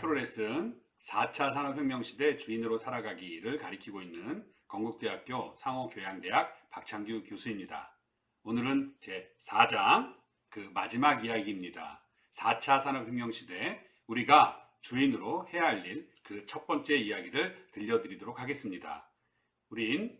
프로레슨 4차 산업혁명 시대 주인으로 살아가기를 가리키고 있는 건국대학교 상호교양대학 박창규 교수입니다. 오늘은 제 4장 그 마지막 이야기입니다. 4차 산업혁명 시대 우리가 주인으로 해야 할 일 그 첫 번째 이야기를 들려드리도록 하겠습니다. 우린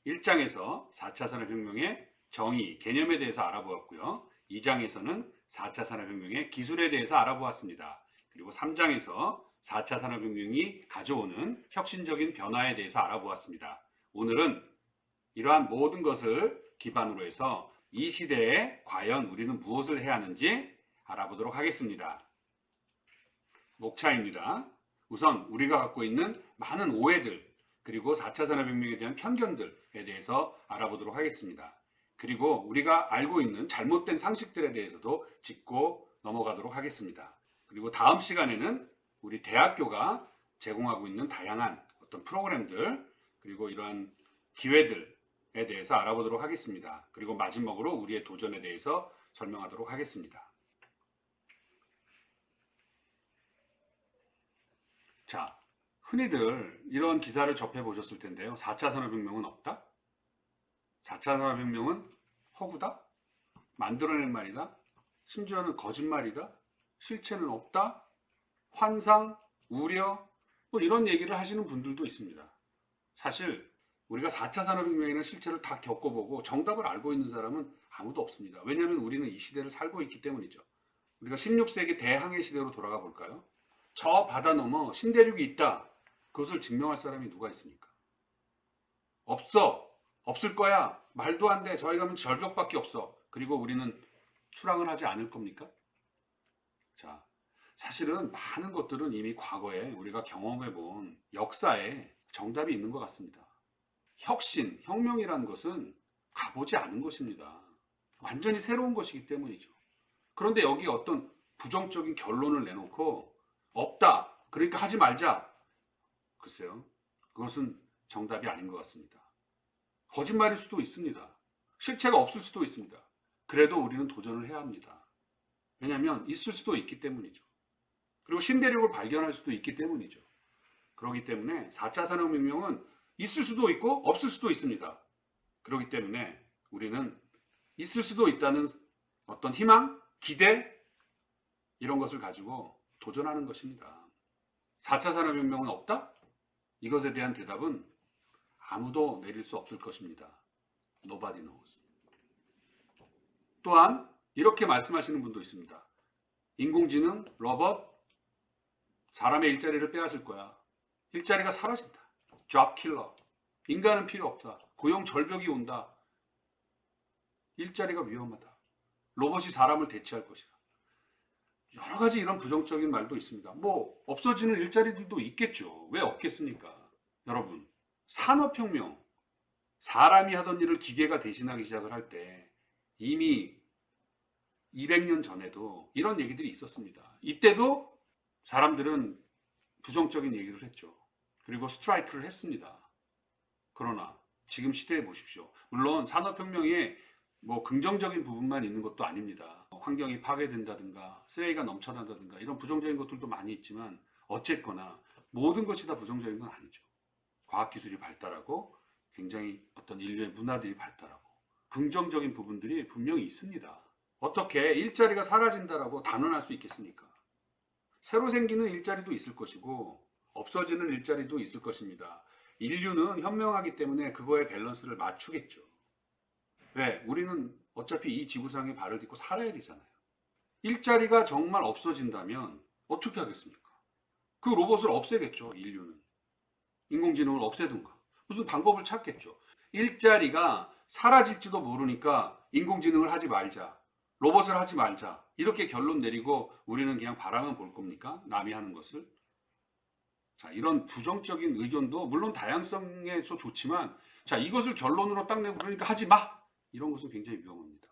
1장에서 4차 산업혁명의 정의, 개념에 대해서 알아보았고요. 2장에서는 4차 산업혁명의 기술에 대해서 알아보았습니다. 그리고 3장에서 4차 산업혁명이 가져오는 혁신적인 변화에 대해서 알아보았습니다. 오늘은 이러한 모든 것을 기반으로 해서 이 시대에 과연 우리는 무엇을 해야 하는지 알아보도록 하겠습니다. 목차입니다. 우선 우리가 갖고 있는 많은 오해들 그리고 4차 산업혁명에 대한 편견들에 대해서 알아보도록 하겠습니다. 그리고 우리가 알고 있는 잘못된 상식들에 대해서도 짚고 넘어가도록 하겠습니다. 그리고 다음 시간에는 우리 대학교가 제공하고 있는 다양한 어떤 프로그램들 그리고 이러한 기회들에 대해서 알아보도록 하겠습니다. 그리고 마지막으로 우리의 도전에 대해서 설명하도록 하겠습니다. 자, 흔히들 이런 기사를 접해 보셨을 텐데요. 4차 산업혁명은 없다? 4차 산업혁명은 허구다? 만들어낸 말이다? 심지어는 거짓말이다? 실체는 없다? 환상, 우려, 뭐 이런 얘기를 하시는 분들도 있습니다. 사실 우리가 4차 산업혁명이나 실체를 다 겪어보고 정답을 알고 있는 사람은 아무도 없습니다. 왜냐하면 우리는 이 시대를 살고 있기 때문이죠. 우리가 16세기 대항해 시대로 돌아가 볼까요? 저 바다 넘어 신대륙이 있다. 그것을 증명할 사람이 누가 있습니까? 없어. 없을 거야. 말도 안 돼. 저희 가면 절벽밖에 없어. 그리고 우리는 출항을 하지 않을 겁니까? 자, 사실은 많은 것들은 이미 과거에 우리가 경험해 본 역사에 정답이 있는 것 같습니다. 혁신, 혁명이라는 것은 가보지 않은 것입니다. 완전히 새로운 것이기 때문이죠. 그런데 여기 어떤 부정적인 결론을 내놓고 없다. 그러니까 하지 말자. 글쎄요. 그것은 정답이 아닌 것 같습니다. 거짓말일 수도 있습니다. 실체가 없을 수도 있습니다. 그래도 우리는 도전을 해야 합니다. 왜냐하면 있을 수도 있기 때문이죠. 그리고 신대륙을 발견할 수도 있기 때문이죠. 그렇기 때문에 4차 산업혁명은 있을 수도 있고 없을 수도 있습니다. 그렇기 때문에 우리는 있을 수도 있다는 어떤 희망, 기대 이런 것을 가지고 도전하는 것입니다. 4차 산업혁명은 없다? 이것에 대한 대답은 아무도 내릴 수 없을 것입니다. Nobody knows. 또한 이렇게 말씀하시는 분도 있습니다. 인공지능, 로봇, 사람의 일자리를 빼앗을 거야. 일자리가 사라진다. Job killer. 인간은 필요 없다. 고용 절벽이 온다. 일자리가 위험하다. 로봇이 사람을 대체할 것이다. 여러 가지 이런 부정적인 말도 있습니다. 뭐 없어지는 일자리들도 있겠죠. 왜 없겠습니까? 여러분, 산업혁명, 사람이 하던 일을 기계가 대신하기 시작을 할 때 이미 200년 전에도 이런 얘기들이 있었습니다. 이때도 사람들은 부정적인 얘기를 했죠. 그리고 스트라이크를 했습니다. 그러나 지금 시대에 보십시오. 물론 산업혁명에 뭐 긍정적인 부분만 있는 것도 아닙니다. 환경이 파괴된다든가 쓰레기가 넘쳐난다든가 이런 부정적인 것들도 많이 있지만 어쨌거나 모든 것이 다 부정적인 건 아니죠. 과학기술이 발달하고 굉장히 어떤 인류의 문화들이 발달하고 긍정적인 부분들이 분명히 있습니다. 어떻게 일자리가 사라진다라고 단언할 수 있겠습니까? 새로 생기는 일자리도 있을 것이고 없어지는 일자리도 있을 것입니다. 인류는 현명하기 때문에 그거의 밸런스를 맞추겠죠. 왜? 우리는 어차피 이 지구상에 발을 딛고 살아야 되잖아요. 일자리가 정말 없어진다면 어떻게 하겠습니까? 그 로봇을 없애겠죠, 인류는. 인공지능을 없애든가. 무슨 방법을 찾겠죠. 일자리가 사라질지도 모르니까 인공지능을 하지 말자. 로봇을 하지 말자. 이렇게 결론 내리고 우리는 그냥 바라만 볼 겁니까? 남이 하는 것을. 자, 이런 부정적인 의견도 물론 다양성에서 좋지만 자, 이것을 결론으로 딱 내고 그러니까 하지 마. 이런 것은 굉장히 위험합니다.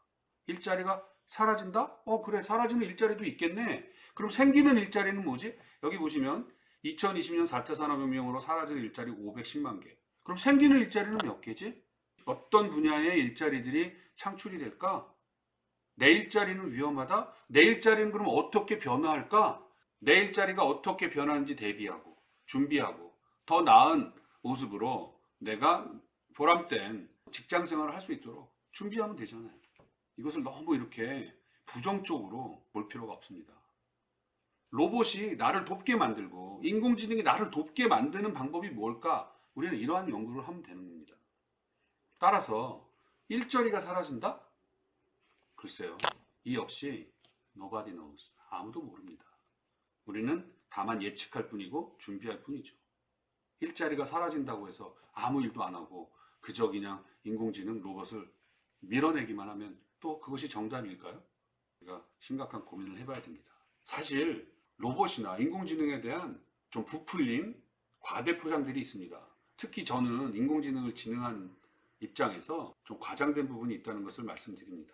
일자리가 사라진다? 그래. 사라지는 일자리도 있겠네. 그럼 생기는 일자리는 뭐지? 여기 보시면 2020년 4차 산업혁명으로 사라질 일자리 510만 개. 그럼 생기는 일자리는 몇 개지? 어떤 분야의 일자리들이 창출이 될까? 내 일자리는 위험하다? 내 일자리는 그럼 어떻게 변화할까? 내 일자리가 어떻게 변하는지 대비하고 준비하고 더 나은 모습으로 내가 보람된 직장 생활을 할 수 있도록 준비하면 되잖아요. 이것을 너무 이렇게 부정적으로 볼 필요가 없습니다. 로봇이 나를 돕게 만들고 인공지능이 나를 돕게 만드는 방법이 뭘까? 우리는 이러한 연구를 하면 되는 겁니다. 따라서 일자리가 사라진다? 글쎄요. 이 역시 nobody knows. 아무도 모릅니다. 우리는 다만 예측할 뿐이고 준비할 뿐이죠. 일자리가 사라진다고 해서 아무 일도 안 하고 그저 그냥 인공지능 로봇을 밀어내기만 하면 또 그것이 정답일까요? 우리가 심각한 고민을 해봐야 됩니다. 사실 로봇이나 인공지능에 대한 좀 부풀린 과대 포장들이 있습니다. 특히 저는 인공지능을 지능한 입장에서 좀 과장된 부분이 있다는 것을 말씀드립니다.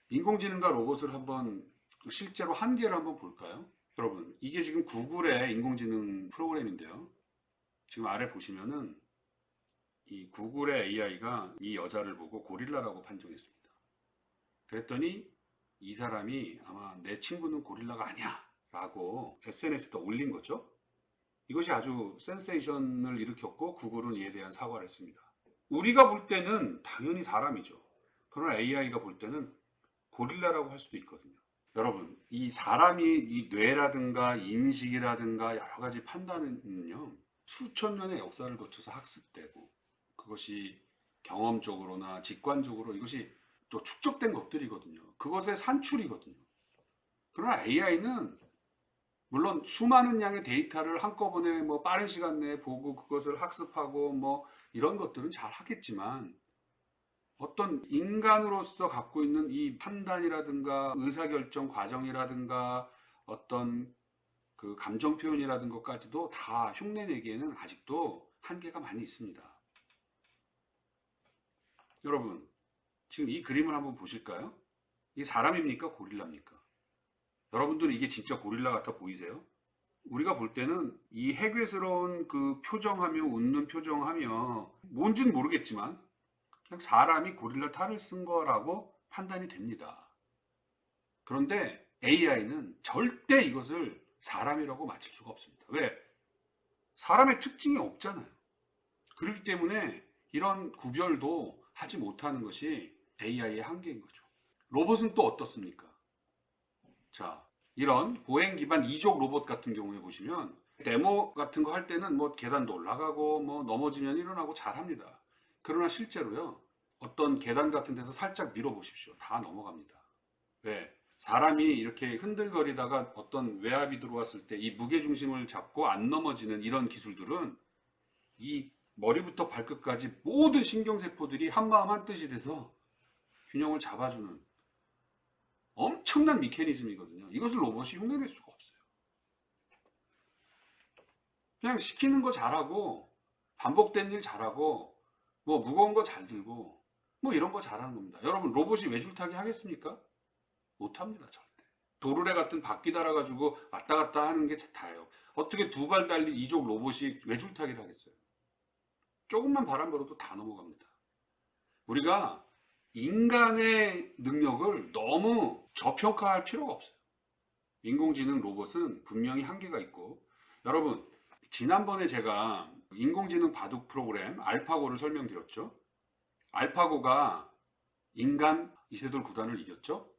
인공지능과 로봇을 한번 실제로 한계를 한번 볼까요? 여러분, 이게 지금 구글의 인공지능 프로그램인데요. 지금 아래 보시면은 이 구글의 AI가 이 여자를 보고 고릴라라고 판정했습니다. 그랬더니 이 사람이 아마 내 친구는 고릴라가 아니야 라고 SNS에다 올린 거죠. 이것이 아주 센세이션을 일으켰고 구글은 이에 대한 사과를 했습니다. 우리가 볼 때는 당연히 사람이죠. 그러나 AI가 볼 때는 고릴라라고 할 수도 있거든요. 여러분, 이 사람이 이 뇌라든가 인식이라든가 여러 가지 판단은요, 수천 년의 역사를 거쳐서 학습되고 그것이 경험적으로나 직관적으로 이것이 또 축적된 것들이거든요. 그것의 산출이거든요. 그러나 AI는 물론 수많은 양의 데이터를 한꺼번에 뭐 빠른 시간 내에 보고 그것을 학습하고 뭐 이런 것들은 잘 하겠지만 어떤 인간으로서 갖고 있는 이 판단이라든가 의사결정 과정이라든가 어떤 그 감정 표현이라든 것까지도 다 흉내내기에는 아직도 한계가 많이 있습니다. 여러분, 지금 이 그림을 한번 보실까요? 이게 사람입니까? 고릴라입니까? 여러분들은 이게 진짜 고릴라 같아 보이세요? 우리가 볼 때는 이 해괴스러운 그 표정하며 웃는 표정하며 뭔지는 모르겠지만 그냥 사람이 고릴라 탈을 쓴 거라고 판단이 됩니다. 그런데 AI는 절대 이것을 사람이라고 맞힐 수가 없습니다. 왜? 사람의 특징이 없잖아요. 그렇기 때문에 이런 구별도 하지 못하는 것이 AI의 한계인 거죠. 로봇은 또 어떻습니까? 자, 이런 보행 기반 이족 로봇 같은 경우에 보시면 데모 같은 거 할 때는 뭐 계단도 올라가고 뭐 넘어지면 일어나고 잘합니다. 그러나 실제로요, 어떤 계단 같은 데서 살짝 밀어보십시오. 다 넘어갑니다. 왜? 사람이 이렇게 흔들거리다가 어떤 외압이 들어왔을 때 이 무게중심을 잡고 안 넘어지는 이런 기술들은 이 머리부터 발끝까지 모든 신경세포들이 한마음 한뜻이 돼서 균형을 잡아주는 엄청난 메커니즘이거든요. 이것을 로봇이 흉내낼 수가 없어요. 그냥 시키는 거 잘하고 반복된 일 잘하고 뭐 무거운 거 잘 들고 뭐 이런 거 잘하는 겁니다. 여러분, 로봇이 외줄타기 하겠습니까? 못합니다. 절대. 도르래 같은 바퀴 달아가지고 왔다 갔다 하는 게 다예요. 어떻게 두 발 달린 이족 로봇이 외줄타기를 하겠어요? 조금만 바람 불어도 다 넘어갑니다. 우리가 인간의 능력을 너무 저평가할 필요가 없어요. 인공지능 로봇은 분명히 한계가 있고, 여러분, 지난번에 제가 인공지능 바둑 프로그램 알파고를 설명드렸죠. 알파고가 인간 이세돌 구단을 이겼죠.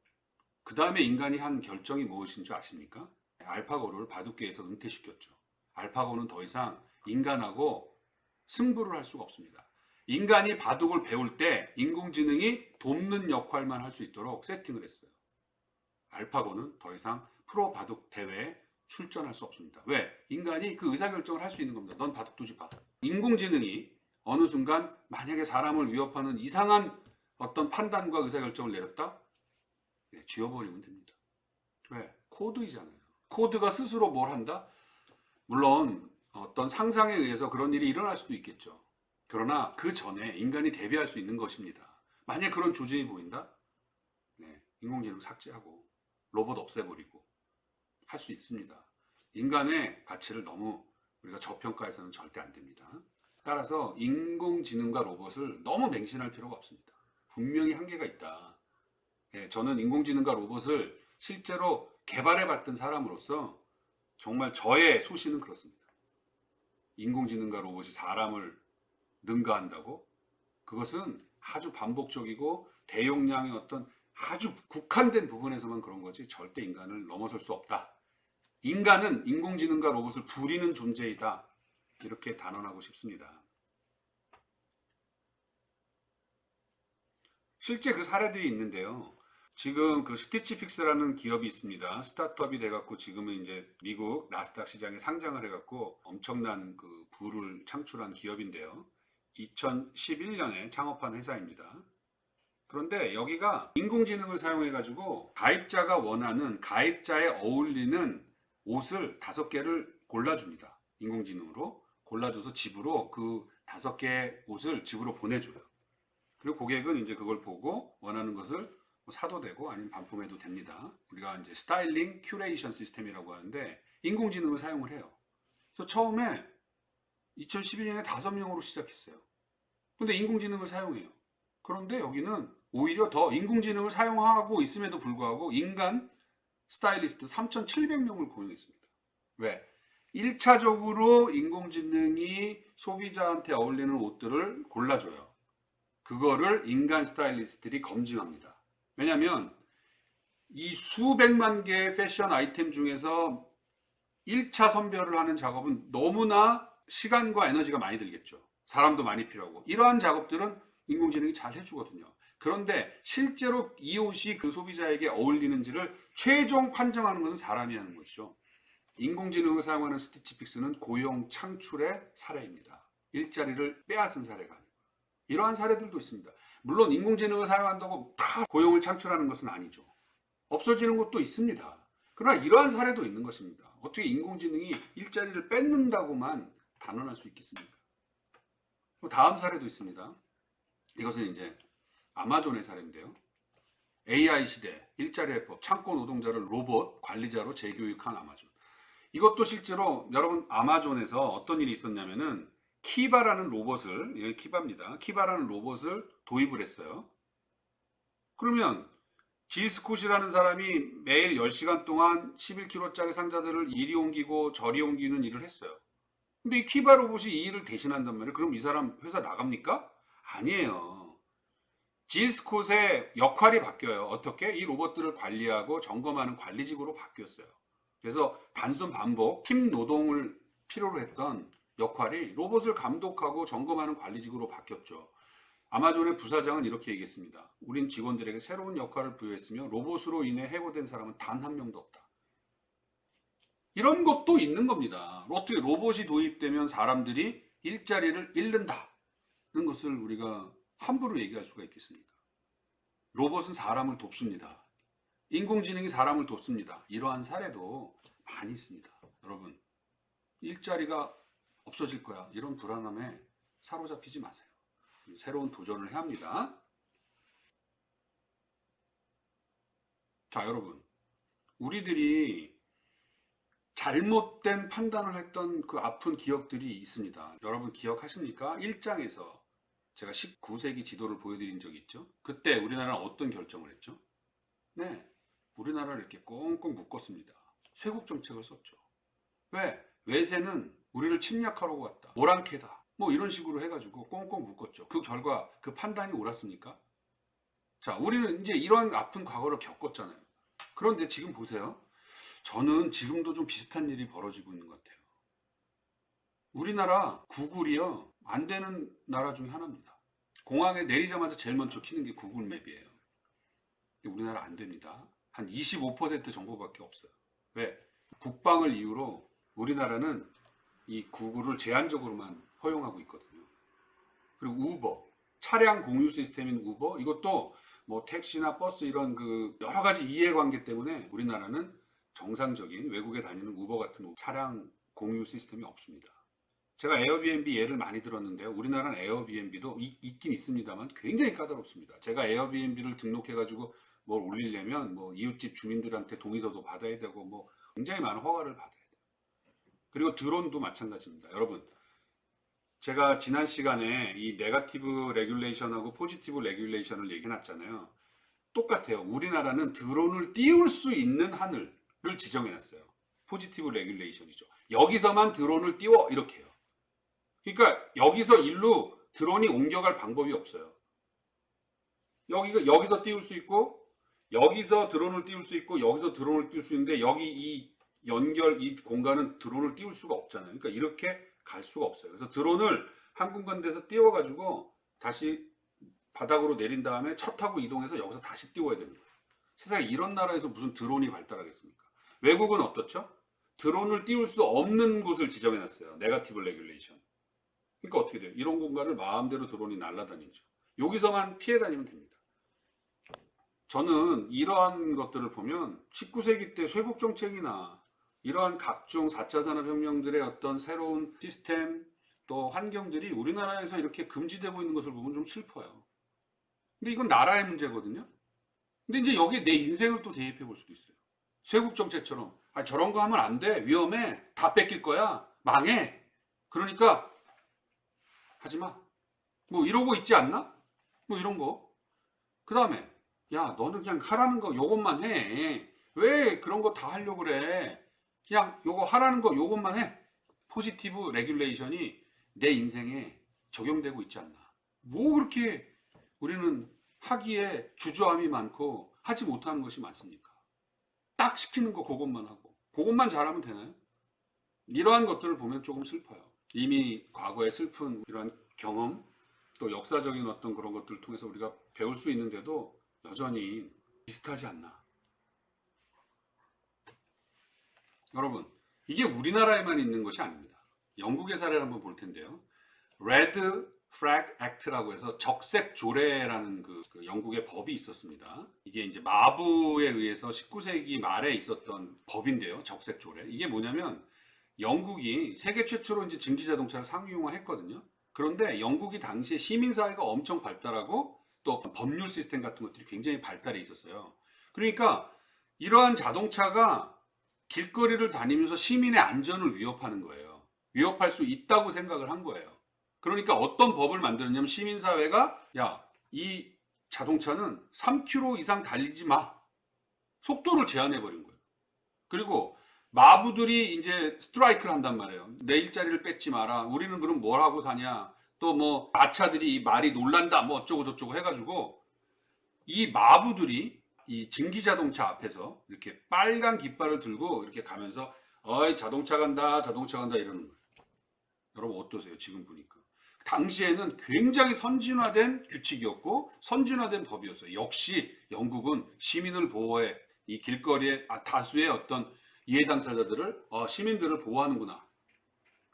그 다음에 인간이 한 결정이 무엇인 줄 아십니까? 알파고를 바둑계에서 은퇴시켰죠. 알파고는 더 이상 인간하고 승부를 할 수가 없습니다. 인간이 바둑을 배울 때 인공지능이 돕는 역할만 할 수 있도록 세팅을 했어요. 알파고는 더 이상 프로 바둑 대회에 출전할 수 없습니다. 왜? 인간이 그 의사결정을 할 수 있는 겁니다. 넌 바둑 두지 마. 인공지능이 어느 순간 만약에 사람을 위협하는 이상한 어떤 판단과 의사결정을 내렸다? 네, 지워버리면 됩니다. 왜? 코드이잖아요. 코드가 스스로 뭘 한다? 물론 어떤 상상에 의해서 그런 일이 일어날 수도 있겠죠. 그러나 그 전에 인간이 대비할 수 있는 것입니다. 만약 그런 조짐이 보인다? 네, 인공지능 삭제하고 로봇 없애버리고 할 수 있습니다. 인간의 가치를 너무 우리가 저평가해서는 절대 안 됩니다. 따라서 인공지능과 로봇을 너무 맹신할 필요가 없습니다. 분명히 한계가 있다. 네, 저는 인공지능과 로봇을 실제로 개발해봤던 사람으로서 정말 저의 소신은 그렇습니다. 인공지능과 로봇이 사람을 능가한다고? 그것은 아주 반복적이고 대용량의 어떤 아주 국한된 부분에서만 그런 거지 절대 인간을 넘어설 수 없다. 인간은 인공지능과 로봇을 부리는 존재이다. 이렇게 단언하고 싶습니다. 실제 그 사례들이 있는데요. 지금 그 스티치픽스라는 기업이 있습니다. 스타트업이 돼갖고 지금은 이제 미국 나스닥 시장에 상장을 해갖고 엄청난 그 부를 창출한 기업인데요. 2011년에 창업한 회사입니다. 그런데 여기가 인공지능을 사용해가지고 가입자가 원하는 가입자에 어울리는 옷을 5개를 골라줍니다. 인공지능으로 골라줘서 집으로 그 5개의 옷을 집으로 보내줘요. 그리고 고객은 이제 그걸 보고 원하는 것을 사도 되고 아니면 반품해도 됩니다. 우리가 이제 스타일링 큐레이션 시스템이라고 하는데 인공지능을 사용을 해요. 그래서 처음에 2012년에 5명으로 시작했어요. 근데 인공지능을 사용해요. 그런데 여기는 오히려 더 인공지능을 사용하고 있음에도 불구하고 인간 스타일리스트 3,700명을 고용했습니다. 왜? 1차적으로 인공지능이 소비자한테 어울리는 옷들을 골라줘요. 그거를 인간 스타일리스트들이 검증합니다. 왜냐하면 이 수백만 개의 패션 아이템 중에서 1차 선별을 하는 작업은 너무나 시간과 에너지가 많이 들겠죠. 사람도 많이 필요하고 이러한 작업들은 인공지능이 잘 해주거든요. 그런데 실제로 이 옷이 그 소비자에게 어울리는지를 최종 판정하는 것은 사람이 하는 것이죠. 인공지능을 사용하는 스티치픽스는 고용 창출의 사례입니다. 일자리를 빼앗은 사례가 아니고 이러한 사례들도 있습니다. 물론 인공지능을 사용한다고 다 고용을 창출하는 것은 아니죠. 없어지는 것도 있습니다. 그러나 이러한 사례도 있는 것입니다. 어떻게 인공지능이 일자리를 뺏는다고만 단언할 수 있겠습니까? 다음 사례도 있습니다. 이것은 이제 아마존의 사례인데요. AI 시대, 일자리 해법, 창고 노동자를 로봇 관리자로 재교육한 아마존. 이것도 실제로 여러분 아마존에서 어떤 일이 있었냐면은 키바라는 로봇을, 이게 키바입니다. 키바라는 로봇을 도입을 했어요. 그러면 지스콧이라는 사람이 매일 10시간 동안 11kg짜리 상자들을 이리 옮기고 저리 옮기는 일을 했어요. 근데 이 키바 로봇이 이 일을 대신한단 말이에요. 그럼 이 사람 회사 나갑니까? 아니에요. 지스콧의 역할이 바뀌어요. 어떻게? 이 로봇들을 관리하고 점검하는 관리직으로 바뀌었어요. 그래서 단순 반복, 팀 노동을 필요로 했던 역할이 로봇을 감독하고 점검하는 관리직으로 바뀌었죠. 아마존의 부사장은 이렇게 얘기했습니다. 우린 직원들에게 새로운 역할을 부여했으며 로봇으로 인해 해고된 사람은 단 한 명도 없다. 이런 것도 있는 겁니다. 어떻게 로봇이 도입되면 사람들이 일자리를 잃는다는 것을 우리가 함부로 얘기할 수가 있겠습니까? 로봇은 사람을 돕습니다. 인공지능이 사람을 돕습니다. 이러한 사례도 많이 있습니다. 여러분, 일자리가 없어질 거야. 이런 불안함에 사로잡히지 마세요. 새로운 도전을 해야 합니다. 자, 여러분. 우리들이 잘못된 판단을 했던 그 아픈 기억들이 있습니다. 여러분 기억하십니까? 1장에서 제가 19세기 지도를 보여드린 적이 있죠. 그때 우리나라는 어떤 결정을 했죠? 네, 우리나라를 이렇게 꽁꽁 묶었습니다. 쇄국 정책을 썼죠. 왜? 외세는 우리를 침략하려고 왔다. 오랑캐다. 뭐 이런 식으로 해가지고 꽁꽁 묶었죠. 그 결과 그 판단이 옳았습니까? 자, 우리는 이제 이런 아픈 과거를 겪었잖아요. 그런데 지금 보세요. 저는 지금도 좀 비슷한 일이 벌어지고 있는 것 같아요. 우리나라 구글이요. 안 되는 나라 중에 하나입니다. 공항에 내리자마자 제일 먼저 키는 게 구글 맵이에요. 근데 우리나라 안 됩니다. 한 25% 정보밖에 없어요. 왜? 국방을 이유로 우리나라는 이 구글을 제한적으로만 허용하고 있거든요. 그리고 우버, 차량 공유 시스템인 우버, 이것도 뭐 택시나 버스 이런 그 여러 가지 이해관계 때문에 우리나라는 정상적인 외국에 다니는 우버 같은 차량 공유 시스템이 없습니다. 제가 에어비앤비 예를 많이 들었는데요. 우리나라는 에어비앤비도 있긴 있습니다만 굉장히 까다롭습니다. 제가 에어비앤비를 등록해가지고 뭘 올리려면 뭐 이웃집 주민들한테 동의서도 받아야 되고 뭐 굉장히 많은 허가를 받아야 돼요. 그리고 드론도 마찬가지입니다. 여러분, 제가 지난 시간에 이 네거티브 레귤레이션하고 포지티브 레귤레이션을 얘기해 놨잖아요. 똑같아요. 우리나라는 드론을 띄울 수 있는 하늘, 지정해놨어요. 포지티브 레귤레이션이죠. 여기서만 드론을 띄워 이렇게 해요. 그러니까 여기서 일로 드론이 옮겨갈 방법이 없어요. 여기서 띄울 수 있고 여기서 드론을 띄울 수 있고 여기서 드론을 띄울 수 있는데 여기 이 공간은 드론을 띄울 수가 없잖아요. 그러니까 이렇게 갈 수가 없어요. 그래서 드론을 한 군데에서 띄워가지고 다시 바닥으로 내린 다음에 차 타고 이동해서 여기서 다시 띄워야 되는 거예요. 세상에 이런 나라에서 무슨 드론이 발달하겠습니까? 외국은 어떻죠? 드론을 띄울 수 없는 곳을 지정해놨어요. 네거티브 레귤레이션. 그러니까 어떻게 돼요? 이런 공간을 마음대로 드론이 날아다니죠. 여기서만 피해 다니면 됩니다. 저는 이러한 것들을 보면 19세기 때 쇄국 정책이나 이러한 각종 4차 산업혁명들의 어떤 새로운 시스템 또 환경들이 우리나라에서 이렇게 금지되고 있는 것을 보면 좀 슬퍼요. 근데 이건 나라의 문제거든요. 근데 이제 여기에 내 인생을 또 대입해 볼 수도 있어요. 쇄국 정책처럼 저런 거 하면 안 돼. 위험해. 다 뺏길 거야. 망해. 그러니까 하지 마. 뭐 이러고 있지 않나? 뭐 이런 거. 그 다음에 야 너는 그냥 하라는 거 요것만 해. 왜 그런 거 다 하려고 그래. 그냥 요거 하라는 거 요것만 해. 포지티브 레귤레이션이 내 인생에 적용되고 있지 않나. 뭐 그렇게 우리는 하기에 주저함이 많고 하지 못하는 것이 많습니까? 딱 시키는 거 그것만 하고 그것만 잘하면 되나요? 이러한 것들을 보면 조금 슬퍼요. 이미 과거의 슬픈 이러한 경험 또 역사적인 어떤 그런 것들을 통해서 우리가 배울 수 있는데도 여전히 비슷하지 않나. 여러분 이게 우리나라에만 있는 것이 아닙니다. 영국의 사례를 한번 볼 텐데요. Red Flag Act라고 해서 적색 조례라는 그 영국의 법이 있었습니다. 이게 이제 마부에 의해서 19세기 말에 있었던 법인데요. 적색 조례. 이게 뭐냐면 영국이 세계 최초로 이제 증기 자동차를 상용화했거든요. 그런데 영국이 당시에 시민사회가 엄청 발달하고 또 법률 시스템 같은 것들이 굉장히 발달해 있었어요. 그러니까 이러한 자동차가 길거리를 다니면서 시민의 안전을 위협하는 거예요. 위협할 수 있다고 생각을 한 거예요. 그러니까 어떤 법을 만들었냐면 시민사회가 야, 이 자동차는 3km 이상 달리지 마. 속도를 제한해 버린 거예요. 그리고 마부들이 이제 스트라이크를 한단 말이에요. 내 일자리를 뺏지 마라. 우리는 그럼 뭘 하고 사냐. 또 뭐 마차들이 이 말이 놀란다. 뭐 어쩌고 저쩌고 해가지고 이 마부들이 이 증기자동차 앞에서 이렇게 빨간 깃발을 들고 이렇게 가면서 어이 자동차 간다 자동차 간다 이러는 거예요. 여러분 어떠세요? 지금 보니까. 당시에는 굉장히 선진화된 규칙이었고 선진화된 법이었어요. 역시 영국은 시민을 보호해 이 길거리에 다수의 어떤 이해 당사자들을 시민들을 보호하는구나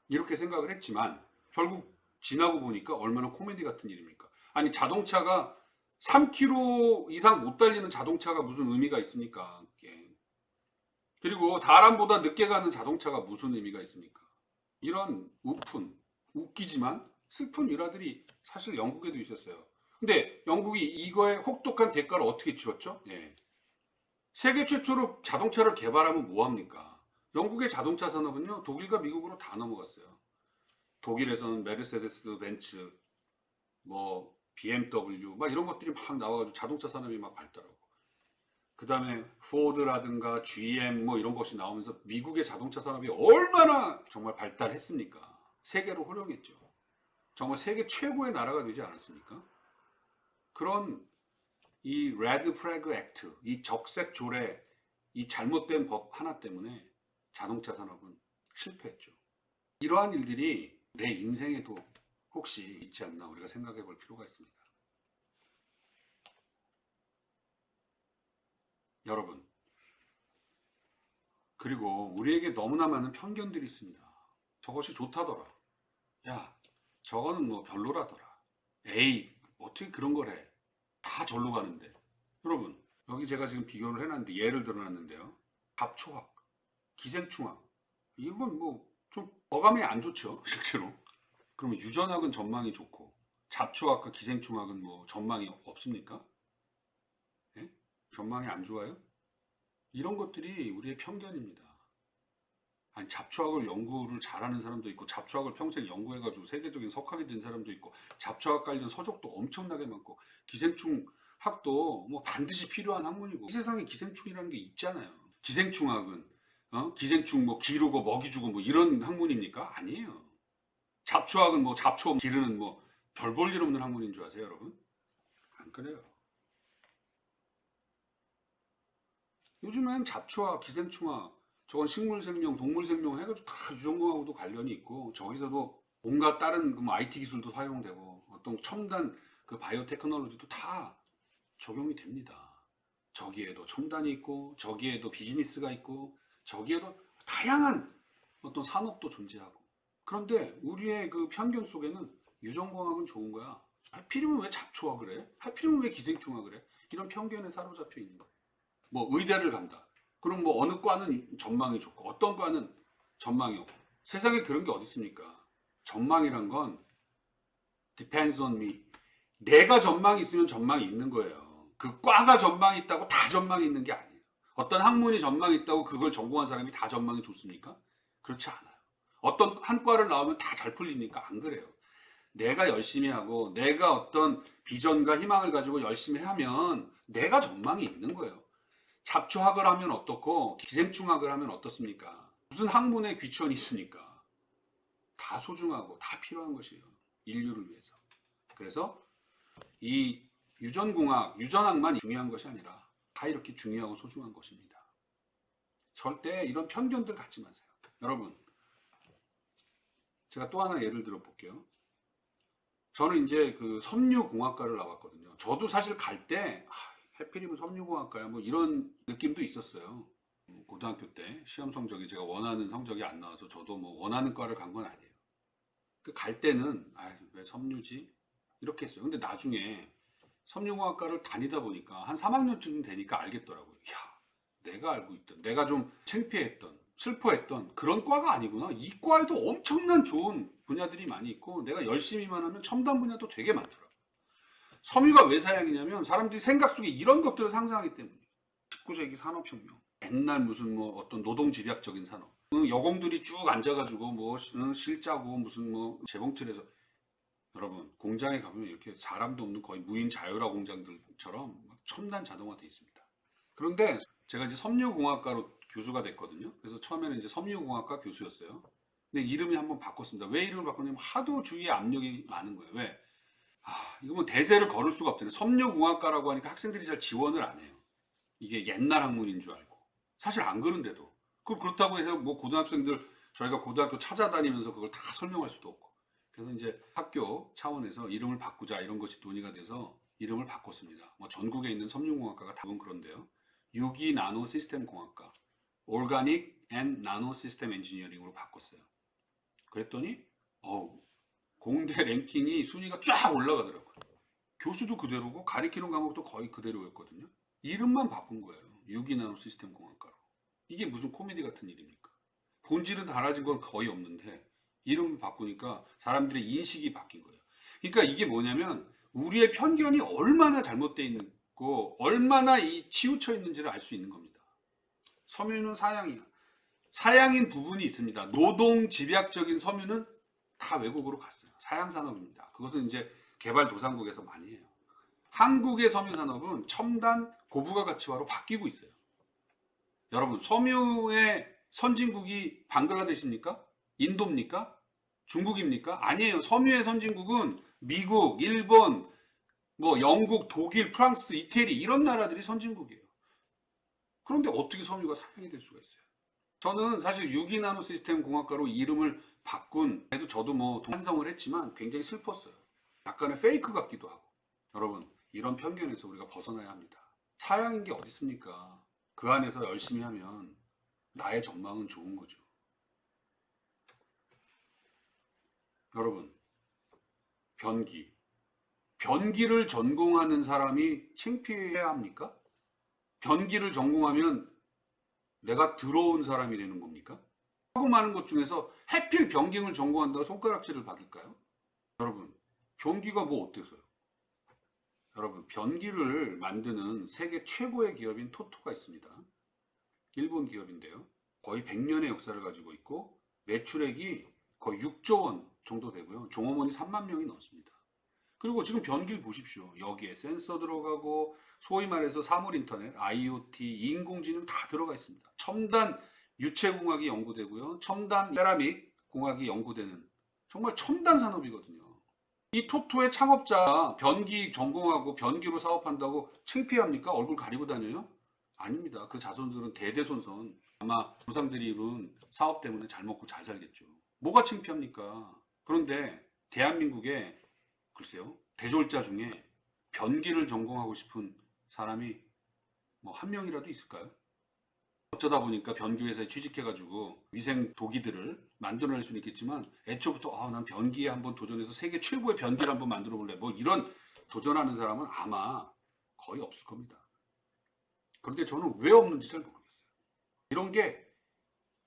이렇게 생각을 했지만 결국 지나고 보니까 얼마나 코미디 같은 일입니까? 아니 자동차가 3km 이상 못 달리는 자동차가 무슨 의미가 있습니까? 그리고 사람보다 늦게 가는 자동차가 무슨 의미가 있습니까? 이런 웃기지만 슬픈 일화들이 사실 영국에도 있었어요. 근데 영국이 이거에 혹독한 대가를 어떻게 치렀죠? 예. 세계 최초로 자동차를 개발하면 뭐합니까? 영국의 자동차 산업은요, 독일과 미국으로 다 넘어갔어요. 독일에서는 메르세데스 벤츠, 뭐 BMW, 막 이런 것들이 막 나와가지고 자동차 산업이 막 발달하고. 그 다음에 포드라든가 GM 뭐 이런 것이 나오면서 미국의 자동차 산업이 얼마나 정말 발달했습니까? 세계로 호령했죠. 정말 세계 최고의 나라가 되지 않았습니까? 그런 이 레드 프래그 액트, 이 적색 조례, 이 잘못된 법 하나 때문에 자동차 산업은 실패했죠. 이러한 일들이 내 인생에도 혹시 있지 않나 우리가 생각해 볼 필요가 있습니다. 여러분, 그리고 우리에게 너무나 많은 편견들이 있습니다. 저것이 좋다더라. 야, 저거는 뭐 별로라더라. 에이, 어떻게 그런 걸 해? 다 절로 가는데. 여러분, 여기 제가 지금 비교를 해놨는데 예를 들어놨는데요. 갑초학, 기생충학. 이건 뭐 좀 어감이 안 좋죠, 실제로. 그러면 유전학은 전망이 좋고 잡초학과 기생충학은 뭐 전망이 없습니까? 예? 전망이 안 좋아요? 이런 것들이 우리의 편견입니다. 아니 잡초학을 연구를 잘하는 사람도 있고 잡초학을 평생 연구해가지고 세계적인 석학이 된 사람도 있고 잡초학 관련 서적도 엄청나게 많고 기생충학도 뭐 반드시 필요한 학문이고 이 세상에 기생충이라는 게 있잖아요. 기생충학은 기생충 뭐 기르고 먹이 주고 뭐 이런 학문입니까? 아니에요. 잡초학은 뭐 잡초 기르는 뭐 별 볼 일 없는 학문인 줄 아세요, 여러분? 안 그래요. 요즘엔 잡초학, 기생충학, 저건 식물생명, 동물생명 해가지고 다 유전공학하고도 관련이 있고 저기서도 온갖 다른 그뭐 IT 기술도 사용되고 어떤 첨단 그 바이오 테크놀로지도 다 적용이 됩니다. 저기에도 첨단이 있고 저기에도 비즈니스가 있고 저기에도 다양한 어떤 산업도 존재하고 그런데 우리의 그 편견 속에는 유전공학은 좋은 거야. 하필이면 왜 잡초학을 해? 하필이면 왜 기생충학을 해? 이런 편견에 사로잡혀 있는 거야. 뭐 의대를 간다. 그럼 뭐 어느 과는 전망이 좋고 어떤 과는 전망이 없고 세상에 그런 게 어디 있습니까? 전망이란 건 depends on me. 내가 전망이 있으면 전망이 있는 거예요. 그 과가 전망이 있다고 다 전망이 있는 게 아니에요. 어떤 학문이 전망이 있다고 그걸 전공한 사람이 다 전망이 좋습니까? 그렇지 않아요. 어떤 한 과를 나오면 다 잘 풀리니까 안 그래요. 내가 열심히 하고 내가 어떤 비전과 희망을 가지고 열심히 하면 내가 전망이 있는 거예요. 잡초학을 하면 어떻고 기생충학을 하면 어떻습니까? 무슨 학문에 귀천이 있습니까? 다 소중하고 다 필요한 것이에요. 인류를 위해서. 그래서 이 유전공학, 유전학만 중요한 것이 아니라 다 이렇게 중요하고 소중한 것입니다. 절대 이런 편견들 갖지 마세요. 여러분, 제가 또 하나 예를 들어 볼게요. 저는 이제 그 섬유공학과를 나왔거든요. 저도 사실 갈 때 해필이면 섬유공학과야 뭐 이런 느낌도 있었어요. 고등학교 때 시험 성적이 제가 원하는 성적이 안 나와서 저도 뭐 원하는 과를 간 건 아니에요. 그 갈 때는 왜 섬유지? 이렇게 했어요. 근데 나중에 섬유공학과를 다니다 보니까 한 3학년쯤 되니까 알겠더라고요. 야, 내가 알고 있던, 내가 좀 창피했던, 슬퍼했던 그런 과가 아니구나. 이 과에도 엄청난 좋은 분야들이 많이 있고 내가 열심히만 하면 첨단 분야도 되게 많더라고요. 섬유가 왜 사양이냐면 사람들이 생각 속에 이런 것들을 상상하기 때문이에요. 19세기 산업혁명. 옛날 무슨 뭐 어떤 노동집약적인 산업. 여공들이 쭉 앉아가지고 뭐 실짜고 무슨 뭐 재봉틀에서 여러분 공장에 가면 이렇게 사람도 없는 거의 무인 자율화 공장들처럼 첨단 자동화돼 있습니다. 그런데 제가 이제 섬유공학과로 교수가 됐거든요. 그래서 처음에는 이제 섬유공학과 교수였어요. 근데 이름이 한번 바꿨습니다. 왜 이름을 바꿨냐면 하도 주위에 압력이 많은 거예요. 왜? 이거 뭐 대세를 걸을 수가 없잖아요. 섬유공학과라고 하니까 학생들이 잘 지원을 안 해요. 이게 옛날 학문인 줄 알고. 사실 안 그런데도. 그렇다고 해서 뭐 고등학생들 저희가 고등학교 찾아다니면서 그걸 다 설명할 수도 없고. 그래서 이제 학교 차원에서 이름을 바꾸자 이런 것이 논의가 돼서 이름을 바꿨습니다. 뭐 전국에 있는 섬유공학과가 대부분 그런데요. 유기 나노 시스템 공학과, 오르가닉 앤 나노 시스템 엔지니어링으로 바꿨어요. 그랬더니 공대 랭킹이 순위가 쫙 올라가더라고요. 교수도 그대로고 가리키는 과목도 거의 그대로였거든요. 이름만 바꾼 거예요. 유기나노 시스템 공학과로. 이게 무슨 코미디 같은 일입니까? 본질은 달라진 건 거의 없는데 이름을 바꾸니까 사람들의 인식이 바뀐 거예요. 그러니까 이게 뭐냐면 우리의 편견이 얼마나 잘못되어 있고 얼마나 치우쳐 있는지를 알 수 있는 겁니다. 섬유는 사양이야. 사양인 부분이 있습니다. 노동 집약적인 섬유는 다 외국으로 갔어요. 사양 산업입니다. 그것은 이제 개발도상국에서 많이 해요. 한국의 섬유 산업은 첨단 고부가 가치화로 바뀌고 있어요. 여러분, 섬유의 선진국이 방글라데시입니까? 인도입니까? 중국입니까? 아니에요. 섬유의 선진국은 미국, 일본, 뭐 영국, 독일, 프랑스, 이태리 이런 나라들이 선진국이에요. 그런데 어떻게 섬유가 사양이 될 수가 있어요? 저는 사실 유기나노 시스템 공학과로 이름을 바꾼, 그래도 저도 뭐 찬성을 했지만 굉장히 슬펐어요. 약간의 페이크 같기도 하고. 여러분, 이런 편견에서 우리가 벗어나야 합니다. 사양인 게 어디 있습니까? 그 안에서 열심히 하면 나의 전망은 좋은 거죠. 여러분, 변기. 변기를 전공하는 사람이 창피해야 합니까? 변기를 전공하면 내가 들어온 사람이 되는 겁니까? 하고 많은 것 중에서 해필 변기를 전공한다고 손가락질을 받을까요? 여러분, 변기가 뭐 어때서요? 여러분, 변기를 만드는 세계 최고의 기업인 토토가 있습니다. 일본 기업인데요. 거의 100년의 역사를 가지고 있고 매출액이 거의 6조 원 정도 되고요. 종업원이 3만 명이 넘습니다. 그리고 지금 변기를 보십시오. 여기에 센서 들어가고 소위 말해서 사물 인터넷, IoT, 인공지능 다 들어가 있습니다. 첨단 유체공학이 연구되고요. 첨단 세라믹 공학이 연구되는 정말 첨단 산업이거든요. 이 토토의 창업자 변기 전공하고 변기로 사업한다고 창피합니까? 얼굴 가리고 다녀요? 아닙니다. 그 자손들은 대대손손 아마 조상들이 이룬 사업 때문에 잘 먹고 잘 살겠죠. 뭐가 창피합니까? 그런데 대한민국에 글쎄요, 대졸자 중에 변기를 전공하고 싶은 사람이 뭐 한 명이라도 있을까요? 어쩌다 보니까 변기 회사에 취직해가지고 위생 도기들을 만들어낼 수는 있겠지만 애초부터 난 변기에 한번 도전해서 세계 최고의 변기를 한번 만들어 볼래 뭐 이런 도전하는 사람은 아마 거의 없을 겁니다. 그런데 저는 왜 없는지 잘 모르겠어요. 이런 게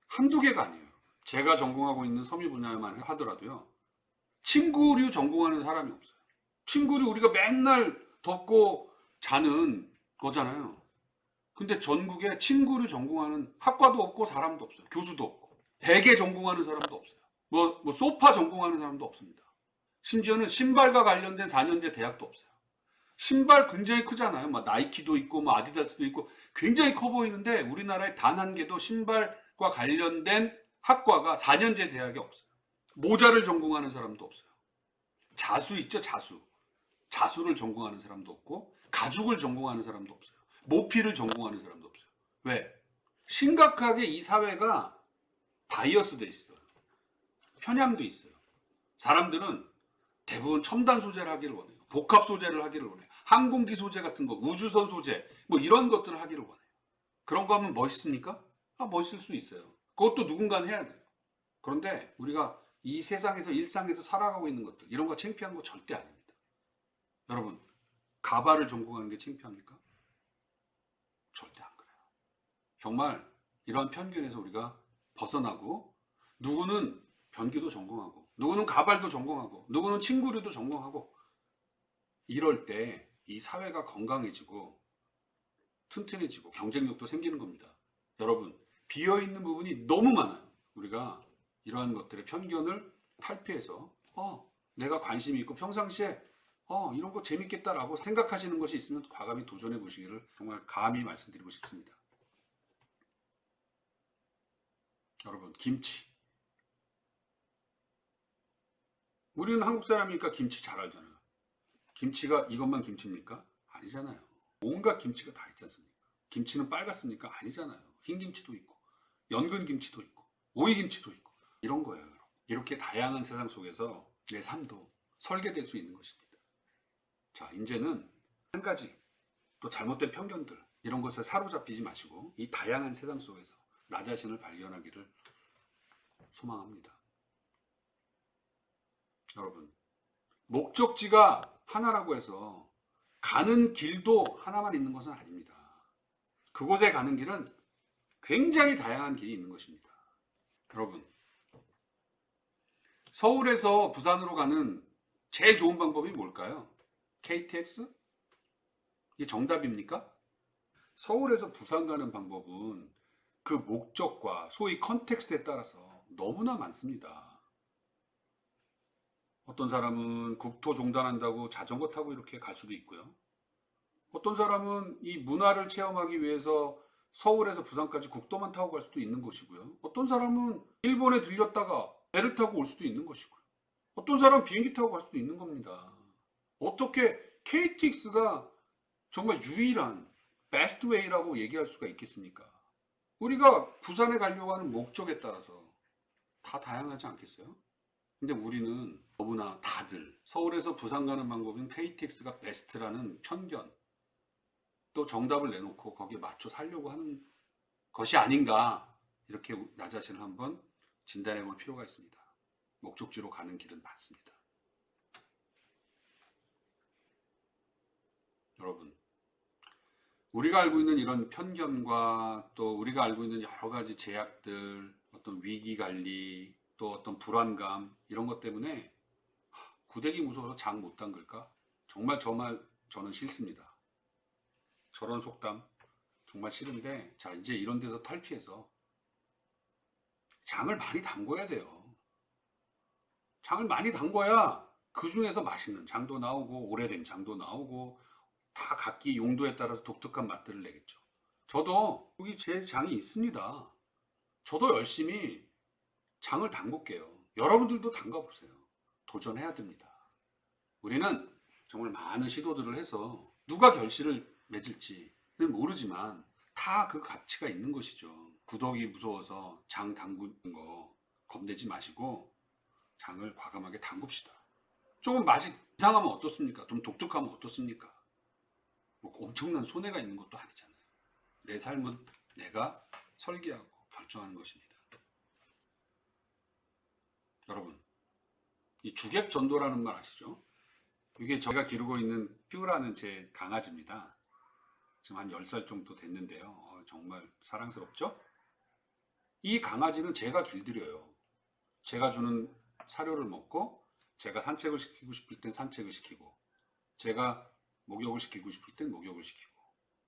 한두 개가 아니에요. 제가 전공하고 있는 섬유 분야만 하더라도요. 침구류 전공하는 사람이 없어요. 침구류 우리가 맨날 덮고 자는 거잖아요. 근데 전국에 침구류 전공하는 학과도 없고 사람도 없어요. 교수도 없고. 베개 전공하는 사람도 없어요. 뭐 소파 전공하는 사람도 없습니다. 심지어는 신발과 관련된 4년제 대학도 없어요. 신발 굉장히 크잖아요. 막 나이키도 있고 뭐 아디다스도 있고 굉장히 커 보이는데 우리나라에 단 한 개도 신발과 관련된 학과가 4년제 대학이 없어요. 모자를 전공하는 사람도 없어요. 자수 있죠, 자수. 자수를 전공하는 사람도 없고 가죽을 전공하는 사람도 없어요. 모피를 전공하는 사람도 없어요. 왜? 심각하게 이 사회가 바이어스 돼 있어요. 편향돼 있어요. 사람들은 대부분 첨단 소재를 하기를 원해요. 복합 소재를 하기를 원해요. 항공기 소재 같은 거, 우주선 소재, 뭐 이런 것들을 하기를 원해요. 그런 거 하면 멋있습니까? 멋있을 수 있어요. 그것도 누군가는 해야 돼요. 그런데 우리가 이 세상에서 일상에서 살아가고 있는 것들, 이런 거 창피한 거 절대 아닙니다. 여러분, 가발을 전공하는 게 창피합니까? 절대 안 그래요. 정말 이러한 편견에서 우리가 벗어나고 누구는 변기도 전공하고 누구는 가발도 전공하고 누구는 침구류도 전공하고 이럴 때 이 사회가 건강해지고 튼튼해지고 경쟁력도 생기는 겁니다. 여러분, 비어있는 부분이 너무 많아요. 우리가 이러한 것들의 편견을 탈피해서 내가 관심이 있고 평상시에 이런 거 재밌겠다라고 생각하시는 것이 있으면 과감히 도전해 보시기를 정말 감히 말씀드리고 싶습니다. 여러분, 김치. 우리는 한국 사람이니까 김치 잘 알잖아요. 김치가 이것만 김치입니까? 아니잖아요. 온갖 김치가 다 있지 않습니까? 김치는 빨갛습니까? 아니잖아요. 흰 김치도 있고, 연근 김치도 있고, 오이 김치도 있고, 이런 거예요. 여러분. 이렇게 다양한 세상 속에서 내 삶도 설계될 수 있는 것입니다. 자, 이제는 한 가지 또 잘못된 편견들 이런 것에 사로잡히지 마시고 이 다양한 세상 속에서 나 자신을 발견하기를 소망합니다. 여러분, 목적지가 하나라고 해서 가는 길도 하나만 있는 것은 아닙니다. 그곳에 가는 길은 굉장히 다양한 길이 있는 것입니다. 여러분, 서울에서 부산으로 가는 제일 좋은 방법이 뭘까요? KTX? 이게 정답입니까? 서울에서 부산 가는 방법은 그 목적과 소위 컨텍스트에 따라서 너무나 많습니다. 어떤 사람은 국토 종단한다고 자전거 타고 이렇게 갈 수도 있고요. 어떤 사람은 이 문화를 체험하기 위해서 서울에서 부산까지 국도만 타고 갈 수도 있는 것이고요. 어떤 사람은 일본에 들렸다가 배를 타고 올 수도 있는 것이고요. 어떤 사람은 비행기 타고 갈 수도 있는 겁니다. 어떻게 KTX가 정말 유일한 베스트 웨이라고 얘기할 수가 있겠습니까? 우리가 부산에 가려고 하는 목적에 따라서 다 다양하지 않겠어요? 근데 우리는 너무나 다들 서울에서 부산 가는 방법은 KTX가 베스트라는 편견, 또 정답을 내놓고 거기에 맞춰 살려고 하는 것이 아닌가, 이렇게 나 자신을 한번 진단해 볼 필요가 있습니다. 목적지로 가는 길은 많습니다. 여러분, 우리가 알고 있는 이런 편견과 또 우리가 알고 있는 여러 가지 제약들, 어떤 위기 관리, 또 어떤 불안감, 이런 것 때문에 구데기 무서워서 장 못 담글까? 정말 저는 싫습니다. 저런 속담 정말 싫은데, 자, 이제 이런 데서 탈피해서 장을 많이 담궈야 돼요. 장을 많이 담궈야 그 중에서 맛있는 장도 나오고 오래된 장도 나오고 다 각기 용도에 따라서 독특한 맛들을 내겠죠. 저도 여기 제 장이 있습니다. 저도 열심히 장을 담글게요. 여러분들도 담가보세요. 도전해야 됩니다. 우리는 정말 많은 시도들을 해서 누가 결실을 맺을지는 모르지만 다 그 가치가 있는 것이죠. 구더기 무서워서 장 담그는 거 겁내지 마시고 장을 과감하게 담굽시다. 조금 맛이 이상하면 어떻습니까? 좀 독특하면 어떻습니까? 뭐 엄청난 손해가 있는 것도 아니잖아요. 내 삶은 내가 설계하고 결정하는 것입니다. 여러분, 이 주객전도라는 말 아시죠? 이게 제가 기르고 있는 퓨라는 제 강아지입니다. 지금 한 10살 정도 됐는데요. 정말 사랑스럽죠? 이 강아지는 제가 길들여요. 제가 주는 사료를 먹고 제가 산책을 시키고 싶을 땐 산책을 시키고 제가 목욕을 시키고 싶을 땐 목욕을 시키고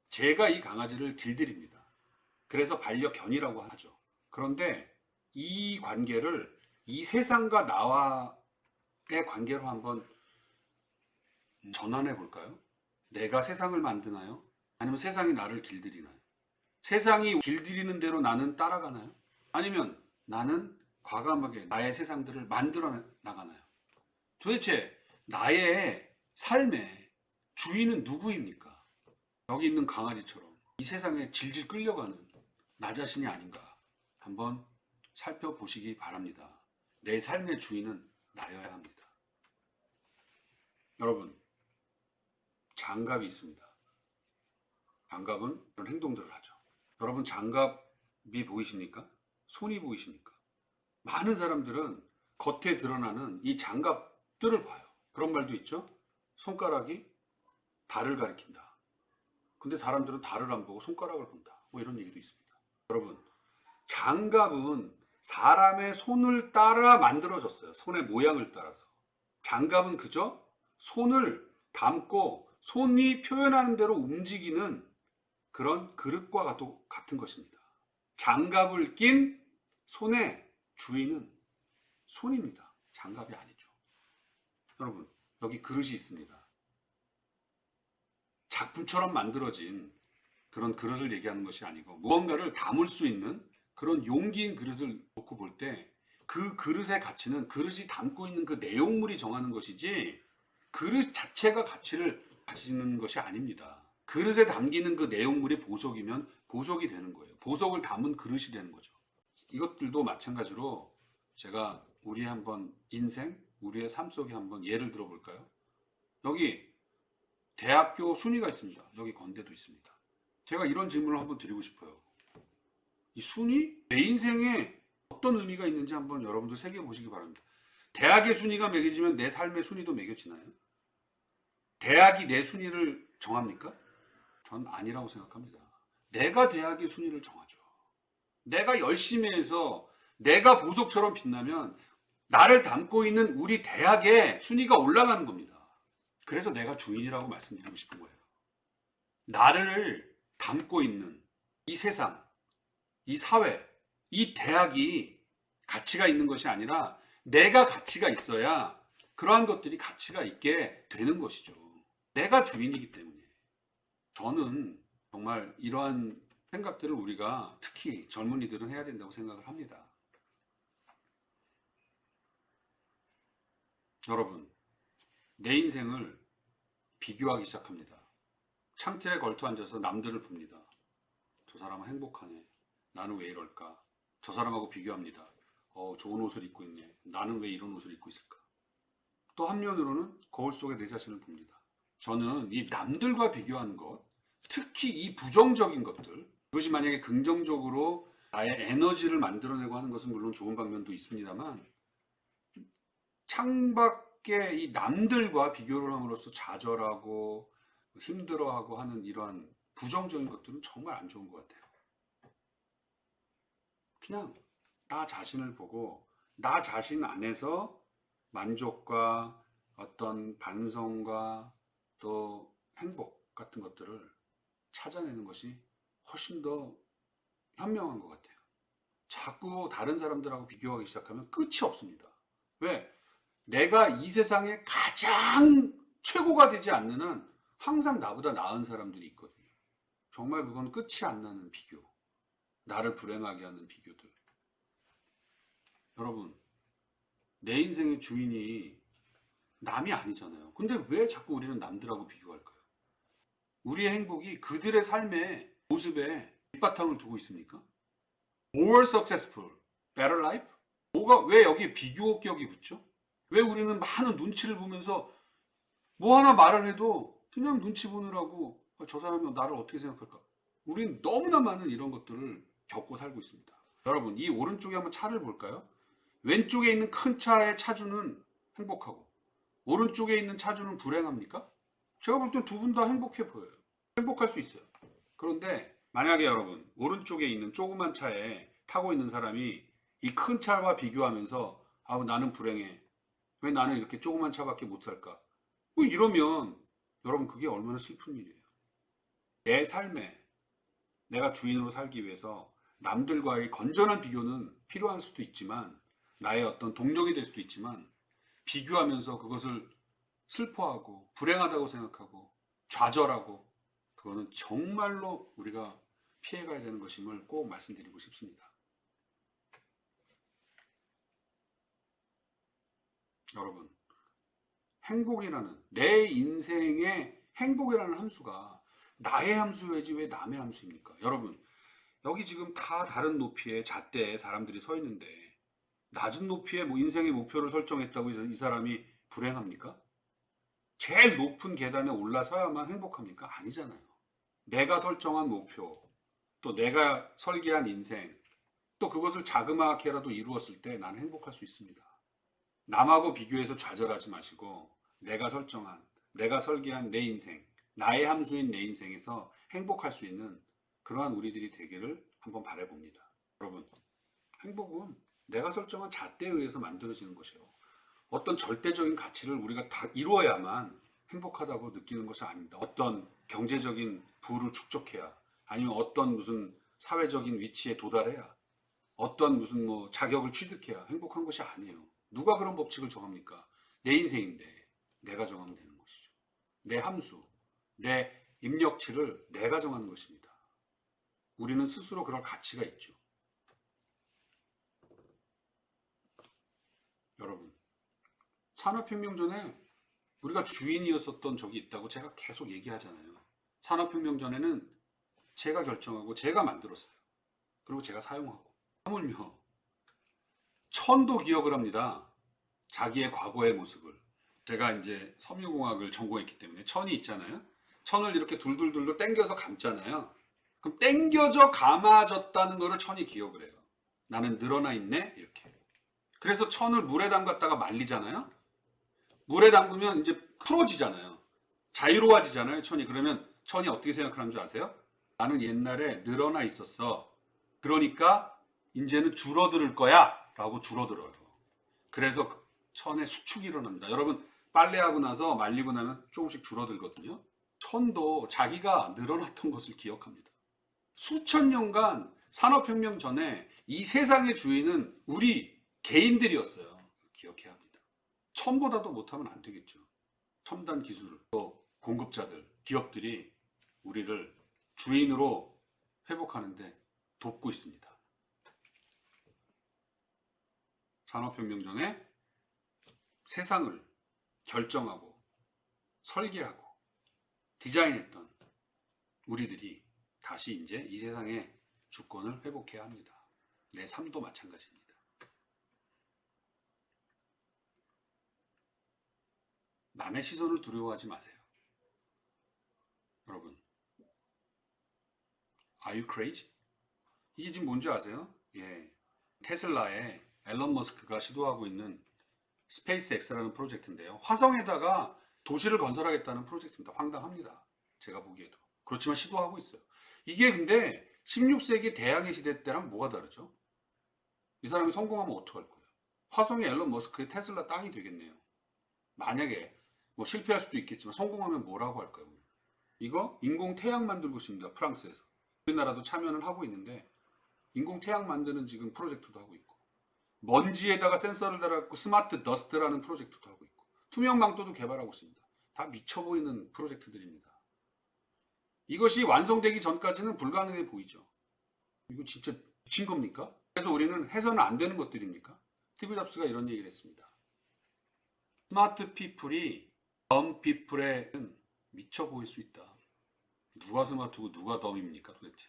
제가 이 강아지를 길들입니다. 그래서 반려견이라고 하죠. 그런데 이 관계를 이 세상과 나와의 관계로 한번 전환해 볼까요? 내가 세상을 만드나요? 아니면 세상이 나를 길들이나요? 세상이 길들이는 대로 나는 따라가나요? 아니면 나는 과감하게 나의 세상들을 만들어 나가나요? 도대체 나의 삶의 주인은 누구입니까? 여기 있는 강아지처럼 이 세상에 질질 끌려가는 나 자신이 아닌가 한번 살펴보시기 바랍니다. 내 삶의 주인은 나여야 합니다. 여러분, 장갑이 있습니다. 장갑은 이런 행동들을 하죠. 여러분, 장갑이 보이십니까? 손이 보이십니까? 많은 사람들은 겉에 드러나는 이 장갑들을 봐요. 그런 말도 있죠. 손가락이 달을 가리킨다. 근데 사람들은 달을 안 보고 손가락을 본다. 뭐 이런 얘기도 있습니다. 여러분, 장갑은 사람의 손을 따라 만들어졌어요. 손의 모양을 따라서. 장갑은 그저 손을 담고 손이 표현하는 대로 움직이는 그런 그릇과 같은 것입니다. 장갑을 낀 손의 주인은 손입니다. 장갑이 아니죠. 여러분, 여기 그릇이 있습니다. 작품처럼 만들어진 그런 그릇을 얘기하는 것이 아니고 무언가를 담을 수 있는 그런 용기인 그릇을 놓고 볼 때 그 그릇의 가치는 그릇이 담고 있는 그 내용물이 정하는 것이지 그릇 자체가 가치를 가지는 것이 아닙니다. 그릇에 담기는 그 내용물이 보석이면 보석이 되는 거예요. 보석을 담은 그릇이 되는 거죠. 이것들도 마찬가지로 제가 우리의 한번 인생, 우리의 삶 속에 한번 예를 들어볼까요? 여기 대학교 순위가 있습니다. 여기 건대도 있습니다. 제가 이런 질문을 한번 드리고 싶어요. 이 순위? 내 인생에 어떤 의미가 있는지 한번 여러분들 새겨보시기 바랍니다. 대학의 순위가 매겨지면 내 삶의 순위도 매겨지나요? 대학이 내 순위를 정합니까? 전 아니라고 생각합니다. 내가 대학의 순위를 정하죠. 내가 열심히 해서 내가 보석처럼 빛나면 나를 담고 있는 우리 대학의 순위가 올라가는 겁니다. 그래서 내가 주인이라고 말씀드리고 싶은 거예요. 나를 담고 있는 이 세상, 이 사회, 이 대학이 가치가 있는 것이 아니라 내가 가치가 있어야 그러한 것들이 가치가 있게 되는 것이죠. 내가 주인이기 때문에. 저는 정말 이러한 생각들을 우리가 특히 젊은이들은 해야 된다고 생각을 합니다. 여러분, 내 인생을 비교하기 시작합니다. 창틀에 걸터 앉아서 남들을 봅니다. 저 사람은 행복하네. 나는 왜 이럴까? 저 사람하고 비교합니다. 좋은 옷을 입고 있네. 나는 왜 이런 옷을 입고 있을까? 또 한면으로는 거울 속에 내 자신을 봅니다. 저는 이 남들과 비교하는 것, 특히 이 부정적인 것들, 이것이 만약에 긍정적으로 나의 에너지를 만들어내고 하는 것은 물론 좋은 방면도 있습니다만 창밖에 이 남들과 비교를 함으로써 좌절하고 힘들어하고 하는 이러한 부정적인 것들은 정말 안 좋은 것 같아요. 그냥 나 자신을 보고 나 자신 안에서 만족과 어떤 반성과 또 행복 같은 것들을 찾아내는 것이 훨씬 더 현명한 것 같아요. 자꾸 다른 사람들하고 비교하기 시작하면 끝이 없습니다. 왜? 내가 이 세상에 가장 최고가 되지 않는 한 항상 나보다 나은 사람들이 있거든요. 정말 그건 끝이 안 나는 비교. 나를 불행하게 하는 비교들. 여러분, 내 인생의 주인이 남이 아니잖아요. 근데 왜 자꾸 우리는 남들하고 비교할까요? 우리의 행복이 그들의 삶의 모습에 밑바탕을 두고 있습니까? More successful, better life? 뭐가 왜 여기에 비교 격이 붙죠? 왜 우리는 많은 눈치를 보면서 뭐 하나 말을 해도 그냥 눈치 보느라고 저 사람이 나를 어떻게 생각할까? 우린 너무나 많은 이런 것들을 겪고 살고 있습니다. 여러분, 이 오른쪽에 한번 차를 볼까요? 왼쪽에 있는 큰 차의 차주는 행복하고 오른쪽에 있는 차주는 불행합니까? 제가 볼 땐 두 분 다 행복해 보여요. 행복할 수 있어요. 그런데 만약에 여러분 오른쪽에 있는 조그만 차에 타고 있는 사람이 이 큰 차와 비교하면서 아우 나는 불행해. 왜 나는 이렇게 조그만 차밖에 못 살까? 뭐 이러면 여러분 그게 얼마나 슬픈 일이에요. 내 삶에 내가 주인으로 살기 위해서 남들과의 건전한 비교는 필요할 수도 있지만 나의 어떤 동력이 될 수도 있지만 비교하면서 그것을 슬퍼하고 불행하다고 생각하고 좌절하고 그거는 정말로 우리가 피해가야 되는 것임을 꼭 말씀드리고 싶습니다. 여러분, 행복이라는 내 인생의 행복이라는 함수가 나의 함수여야지 왜 남의 함수입니까? 여러분, 여기 지금 다 다른 높이의 잣대에 사람들이 서 있는데 낮은 높이의 뭐 인생의 목표를 설정했다고 해서 이 사람이 불행합니까? 제일 높은 계단에 올라서야만 행복합니까? 아니잖아요. 내가 설정한 목표, 또 내가 설계한 인생, 또 그것을 자그마하게라도 이루었을 때 나는 행복할 수 있습니다. 남하고 비교해서 좌절하지 마시고 내가 설계한 내 인생, 나의 함수인 내 인생에서 행복할 수 있는 그러한 우리들이 되기를 한번 바라봅니다. 여러분, 행복은 내가 설정한 잣대에 의해서 만들어지는 것이에요. 어떤 절대적인 가치를 우리가 다 이루어야만 행복하다고 느끼는 것이 아닙니다. 어떤 경제적인 부를 축적해야 아니면 어떤 무슨 사회적인 위치에 도달해야 어떤 무슨 뭐 자격을 취득해야 행복한 것이 아니에요. 누가 그런 법칙을 정합니까? 내 인생인데 내가 정하면 되는 것이죠. 내 함수, 내 입력치를 내가 정하는 것입니다. 우리는 스스로 그럴 가치가 있죠. 여러분, 산업혁명 전에 우리가 주인이었었던 적이 있다고 제가 계속 얘기하잖아요. 산업혁명 전에는 제가 결정하고 제가 만들었어요. 그리고 제가 사용하고. 하물며 천도 기억을 합니다. 자기의 과거의 모습을. 제가 이제 섬유공학을 전공했기 때문에 천이 있잖아요. 천을 이렇게 둘둘둘둘 당겨서 감잖아요. 그럼 당겨져 감아졌다는 거를 천이 기억을 해요. 나는 늘어나 있네 이렇게. 그래서 천을 물에 담갔다가 말리잖아요. 물에 담그면 이제 풀어지잖아요. 자유로워지잖아요, 천이. 그러면 천이 어떻게 생각하는 줄 아세요? 나는 옛날에 늘어나 있었어. 그러니까 이제는 줄어들 거야. 라고 줄어들어요. 그래서 천의 수축이 일어납니다. 여러분, 빨래하고 나서 말리고 나면 조금씩 줄어들거든요. 천도 자기가 늘어났던 것을 기억합니다. 수천 년간 산업혁명 전에 이 세상의 주인은 우리 개인들이었어요. 기억해야 합니다. 천보다도 못하면 안 되겠죠. 첨단 기술, 또 공급자들, 기업들이 우리를 주인으로 회복하는데 돕고 있습니다. 산업혁명 전에 세상을 결정하고 설계하고 디자인했던 우리들이 다시 이제 이 세상의 주권을 회복해야 합니다. 내 삶도 마찬가지입니다. 남의 시선을 두려워하지 마세요. 여러분, Are you crazy? 이게 지금 뭔지 아세요? 예, 테슬라의 앨런 머스크가 시도하고 있는 스페이스 X라는 프로젝트인데요. 화성에다가 도시를 건설하겠다는 프로젝트입니다. 황당합니다. 제가 보기에도. 그렇지만 시도하고 있어요. 이게 근데 16세기 대항해 시대 때랑 뭐가 다르죠? 이 사람이 성공하면 어떡할 거예요? 화성이 앨런 머스크의 테슬라 땅이 되겠네요. 만약에 뭐 실패할 수도 있겠지만 성공하면 뭐라고 할까요? 이거 인공 태양 만들고 있습니다. 프랑스에서. 우리나라도 참여를 하고 있는데 인공 태양 만드는 지금 프로젝트도 하고 있고 먼지에다가 센서를 달아갖고 스마트 더스트라는 프로젝트도 하고 있고 투명 망토도 개발하고 있습니다. 다 미쳐 보이는 프로젝트들입니다. 이것이 완성되기 전까지는 불가능해 보이죠. 이거 진짜 미친 겁니까? 그래서 우리는 해서는 안 되는 것들입니까? 스티브 잡스가 이런 얘기를 했습니다. 스마트 피플이 덤 피플에는 미쳐 보일 수 있다. 누가 스마트고 누가 덤입니까 도대체?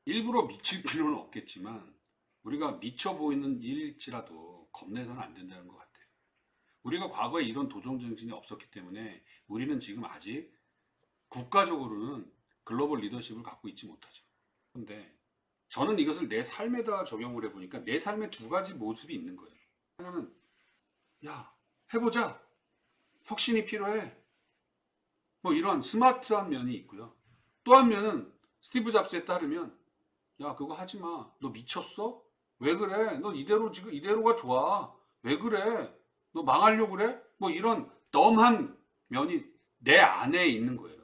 일부러 미칠 필요는 없겠지만 우리가 미쳐 보이는 일일지라도 겁내서는 안 된다는 것 같아요. 우리가 과거에 이런 도전 정신이 없었기 때문에 우리는 지금 아직 국가적으로는 글로벌 리더십을 갖고 있지 못하죠. 그런데 저는 이것을 내 삶에다 적용을 해보니까 내 삶에 두 가지 모습이 있는 거예요. 하나는 야 해보자, 혁신이 필요해, 뭐 이런 스마트한 면이 있고요. 또 한 면은 스티브 잡스에 따르면 야 그거 하지 마, 너 미쳤어? 왜 그래? 너 이대로 지금 이대로가 좋아. 왜 그래? 너 망하려고 그래? 뭐 이런 덤한 면이 내 안에 있는 거예요.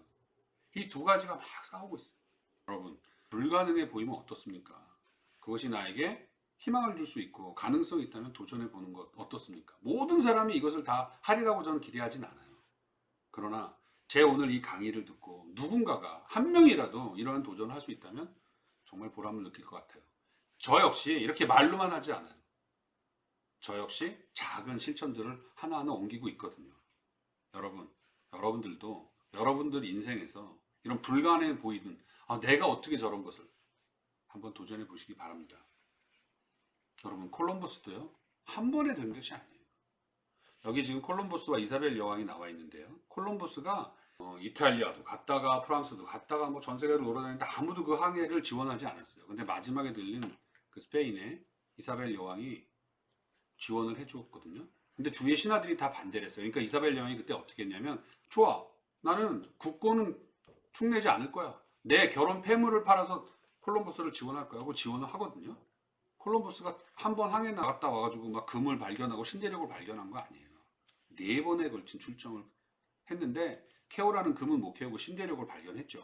이 두 가지가 막 싸우고 있어요. 여러분, 불가능해 보이면 어떻습니까? 그것이 나에게 희망을 줄 수 있고 가능성이 있다면 도전해 보는 것 어떻습니까? 모든 사람이 이것을 다 하리라고 저는 기대하진 않아요. 그러나 제 오늘 이 강의를 듣고 누군가가 한 명이라도 이러한 도전을 할 수 있다면 정말 보람을 느낄 것 같아요. 저 역시 이렇게 말로만 하지 않아요. 저 역시 작은 실천들을 하나하나 옮기고 있거든요. 여러분, 여러분들도 여러분들 인생에서 이런 불가능해 보이는 내가 어떻게 저런 것을 한번 도전해 보시기 바랍니다. 여러분, 콜럼버스도요 한 번에 된 것이 아니에요. 여기 지금 콜럼버스와 이사벨 여왕이 나와 있는데요. 콜럼버스가 이탈리아도 갔다가 프랑스도 갔다가 뭐 전 세계를 돌아다니는데 아무도 그 항해를 지원하지 않았어요. 근데 마지막에 들린 그 스페인의 이사벨 여왕이 지원을 해주었거든요. 근데 주위의 신하들이 다 반대를 했어요. 그러니까 이사벨 여왕이 그때 어떻게 했냐면 좋아, 나는 국고는 축내지 않을 거야. 내 결혼 폐물을 팔아서 콜럼버스를 지원할 거야 하고 지원을 하거든요. 콜럼버스가 한 번 항해 나갔다 와가지고 막 금을 발견하고 신대륙을 발견한 거 아니에요. 4번에 걸친 출정을 했는데 캐오라는 금은 못 캐오고 신대륙을 발견했죠.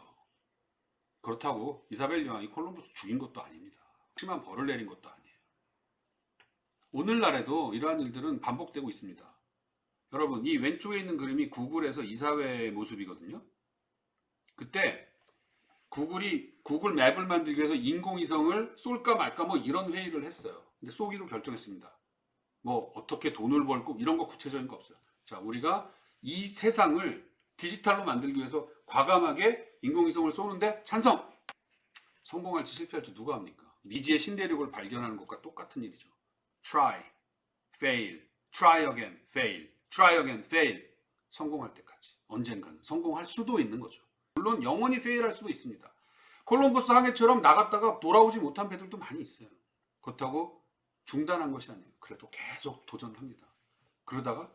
그렇다고 이사벨 여왕이 콜럼버스 죽인 것도 아닙니다. 심한 벌을 내린 것도 아니에요. 오늘날에도 이러한 일들은 반복되고 있습니다. 여러분, 이 왼쪽에 있는 그림이 구글에서 이사회의 모습이거든요. 그때 구글 맵을 만들기 위해서 인공위성을 쏠까 말까 뭐 이런 회의를 했어요. 근데 쏘기로 결정했습니다. 뭐 어떻게 돈을 벌고 이런 거 구체적인 거 없어요. 자, 우리가 이 세상을 디지털로 만들기 위해서 과감하게 인공위성을 쏘는데 찬성! 성공할지 실패할지 누가 합니까? 미지의 신대륙을 발견하는 것과 똑같은 일이죠. Try, fail, try again, fail, try again, fail. 성공할 때까지 언젠가는 성공할 수도 있는 거죠. 물론 영원히 페일할 수도 있습니다. 콜럼버스 항해처럼 나갔다가 돌아오지 못한 배들도 많이 있어요. 그렇다고 중단한 것이 아니에요. 그래도 계속 도전을 합니다. 그러다가